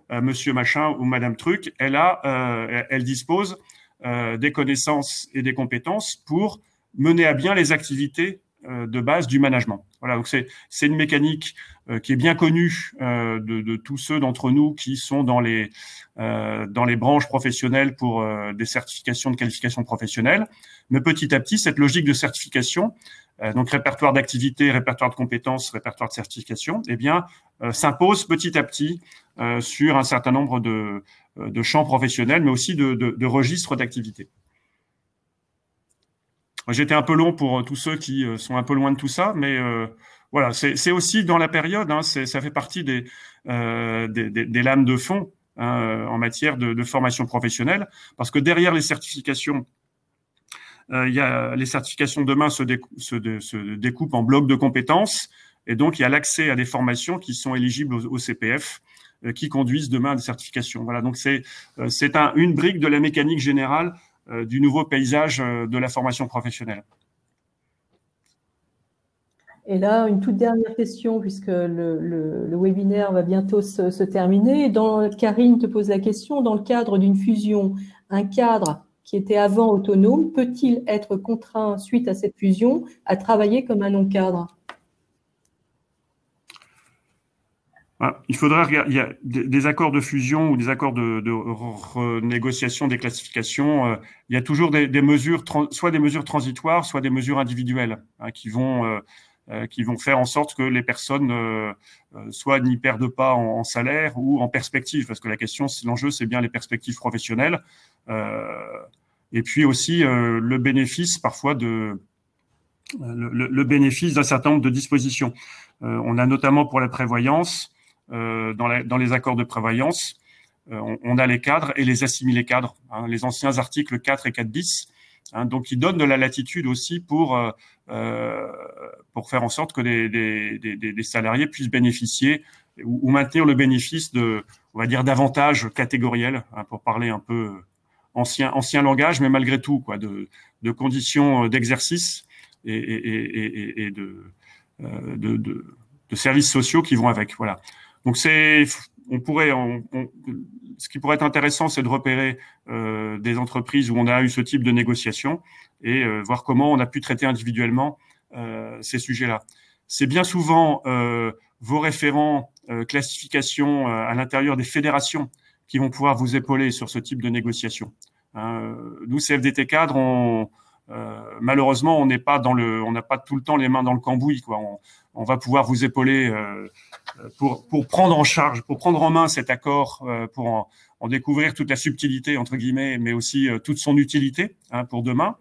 monsieur machin ou madame truc, elle dispose des connaissances et des compétences pour mener à bien les activités de base du management. Voilà, donc c'est une mécanique qui est bien connue de tous ceux d'entre nous qui sont dans les branches professionnelles pour des certifications de qualification professionnelle. Mais petit à petit, cette logique de certification, donc répertoire d'activités, répertoire de compétences, répertoire de certification, eh bien, s'impose petit à petit sur un certain nombre de champs professionnels, mais aussi de registres d'activités. J'étais un peu long pour tous ceux qui sont un peu loin de tout ça, mais voilà, c'est aussi dans la période, hein, ça fait partie des lames de fond hein, en matière de formation professionnelle, parce que derrière les certifications, les certifications demain se découpent en blocs de compétences, et donc il y a l'accès à des formations qui sont éligibles au CPF, qui conduisent demain à des certifications. Voilà, donc c'est une brique de la mécanique générale du nouveau paysage de la formation professionnelle. Et là, une toute dernière question, puisque le webinaire va bientôt se terminer. Karine te pose la question, dans le cadre d'une fusion, un cadre qui était avant autonome, peut-il être contraint, suite à cette fusion, à travailler comme un non-cadre ? Il faudrait regarder, il y a des accords de fusion ou des accords de renégociation des classifications. Il y a toujours des mesures, soit des mesures transitoires, soit des mesures individuelles hein, qui vont faire en sorte que les personnes soit n'y perdent pas en salaire ou en perspective, parce que l'enjeu, c'est bien les perspectives professionnelles. Et puis aussi le bénéfice parfois le bénéfice d'un certain nombre de dispositions. On a notamment pour la prévoyance, dans les accords de prévoyance, on a les cadres et les assimilés cadres, hein, les anciens articles 4 et 4 bis, hein, donc qui donnent de la latitude aussi pour faire en sorte que des salariés puissent bénéficier ou maintenir le bénéfice on va dire, d'avantages catégoriels, hein, pour parler un peu ancien langage, mais malgré tout, quoi, de conditions d'exercice et de services sociaux qui vont avec. Voilà. Donc ce qui pourrait être intéressant, c'est de repérer des entreprises où on a eu ce type de négociation et voir comment on a pu traiter individuellement ces sujets-là. C'est bien souvent vos référents classification à l'intérieur des fédérations qui vont pouvoir vous épauler sur ce type de négociation. Nous, CFDT Cadre, malheureusement, on n'a pas tout le temps les mains dans le cambouis, quoi. On va pouvoir vous épauler pour prendre en charge, pour prendre en main cet accord, pour en découvrir toute la subtilité entre guillemets, mais aussi toute son utilité hein, pour demain,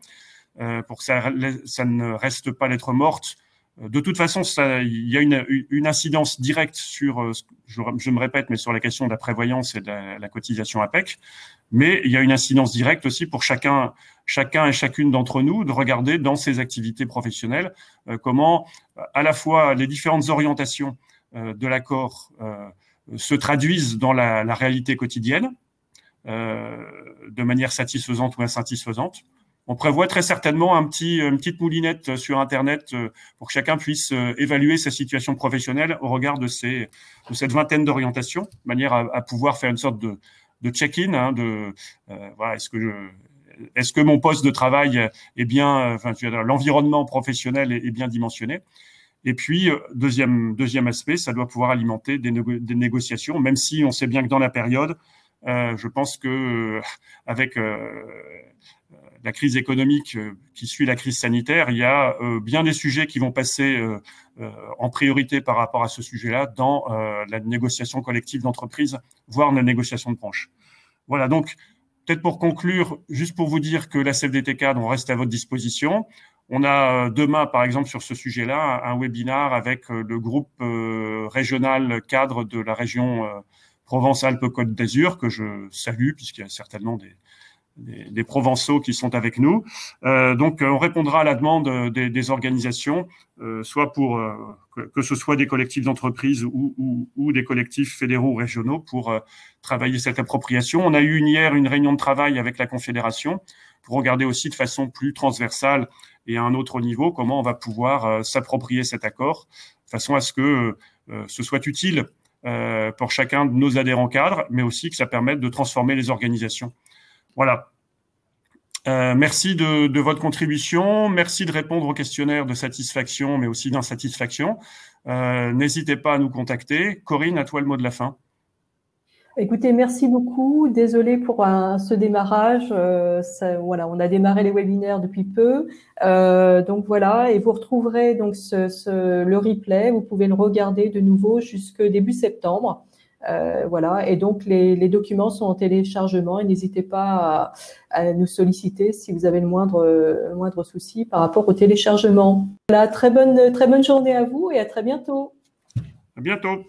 pour que ça ne reste pas lettre morte. De toute façon, il y a une incidence directe sur, je me répète, mais sur la question de la prévoyance et de la cotisation APEC, mais il y a une incidence directe aussi pour chacun et chacune d'entre nous de regarder dans ses activités professionnelles comment à la fois les différentes orientations de l'accord se traduisent dans la réalité quotidienne de manière satisfaisante ou insatisfaisante. On prévoit très certainement une petite moulinette sur Internet pour que chacun puisse évaluer sa situation professionnelle au regard de cette vingtaine d'orientations, de manière à pouvoir faire une sorte de check-in, hein, voilà, est-ce que mon poste de travail est bien, l'environnement professionnel est bien dimensionné. Et puis, deuxième aspect, ça doit pouvoir alimenter des négociations, même si on sait bien que dans la période, je pense que avec la crise économique qui suit la crise sanitaire, il y a bien des sujets qui vont passer en priorité par rapport à ce sujet-là dans la négociation collective d'entreprise, voire la négociation de branche. Voilà, donc peut-être pour conclure, juste pour vous dire que la CFDT Cadre, on reste à votre disposition. On a demain, par exemple, sur ce sujet-là, un webinaire avec le groupe régional cadre de la région Provence-Alpes-Côte d'Azur, que je salue, puisqu'il y a certainement des Provençaux qui sont avec nous. Donc, on répondra à la demande des organisations, soit pour que ce soit des collectifs d'entreprises ou des collectifs fédéraux ou régionaux pour travailler cette appropriation. On a eu hier une réunion de travail avec la Confédération pour regarder aussi de façon plus transversale et à un autre niveau comment on va pouvoir s'approprier cet accord, de façon à ce que ce soit utile pour chacun de nos adhérents cadres, mais aussi que ça permette de transformer les organisations. Voilà. Merci de votre contribution. Merci de répondre au questionnaire de satisfaction, mais aussi d'insatisfaction. N'hésitez pas à nous contacter. Corinne, à toi le mot de la fin. Écoutez, merci beaucoup. Désolée pour ce démarrage. Voilà, on a démarré les webinaires depuis peu. Donc voilà, et vous retrouverez donc le replay. Vous pouvez le regarder de nouveau jusque début septembre. Voilà, et donc les documents sont en téléchargement et n'hésitez pas à nous solliciter si vous avez le moindre souci par rapport au téléchargement. Voilà, très bonne journée à vous et à très bientôt. À bientôt.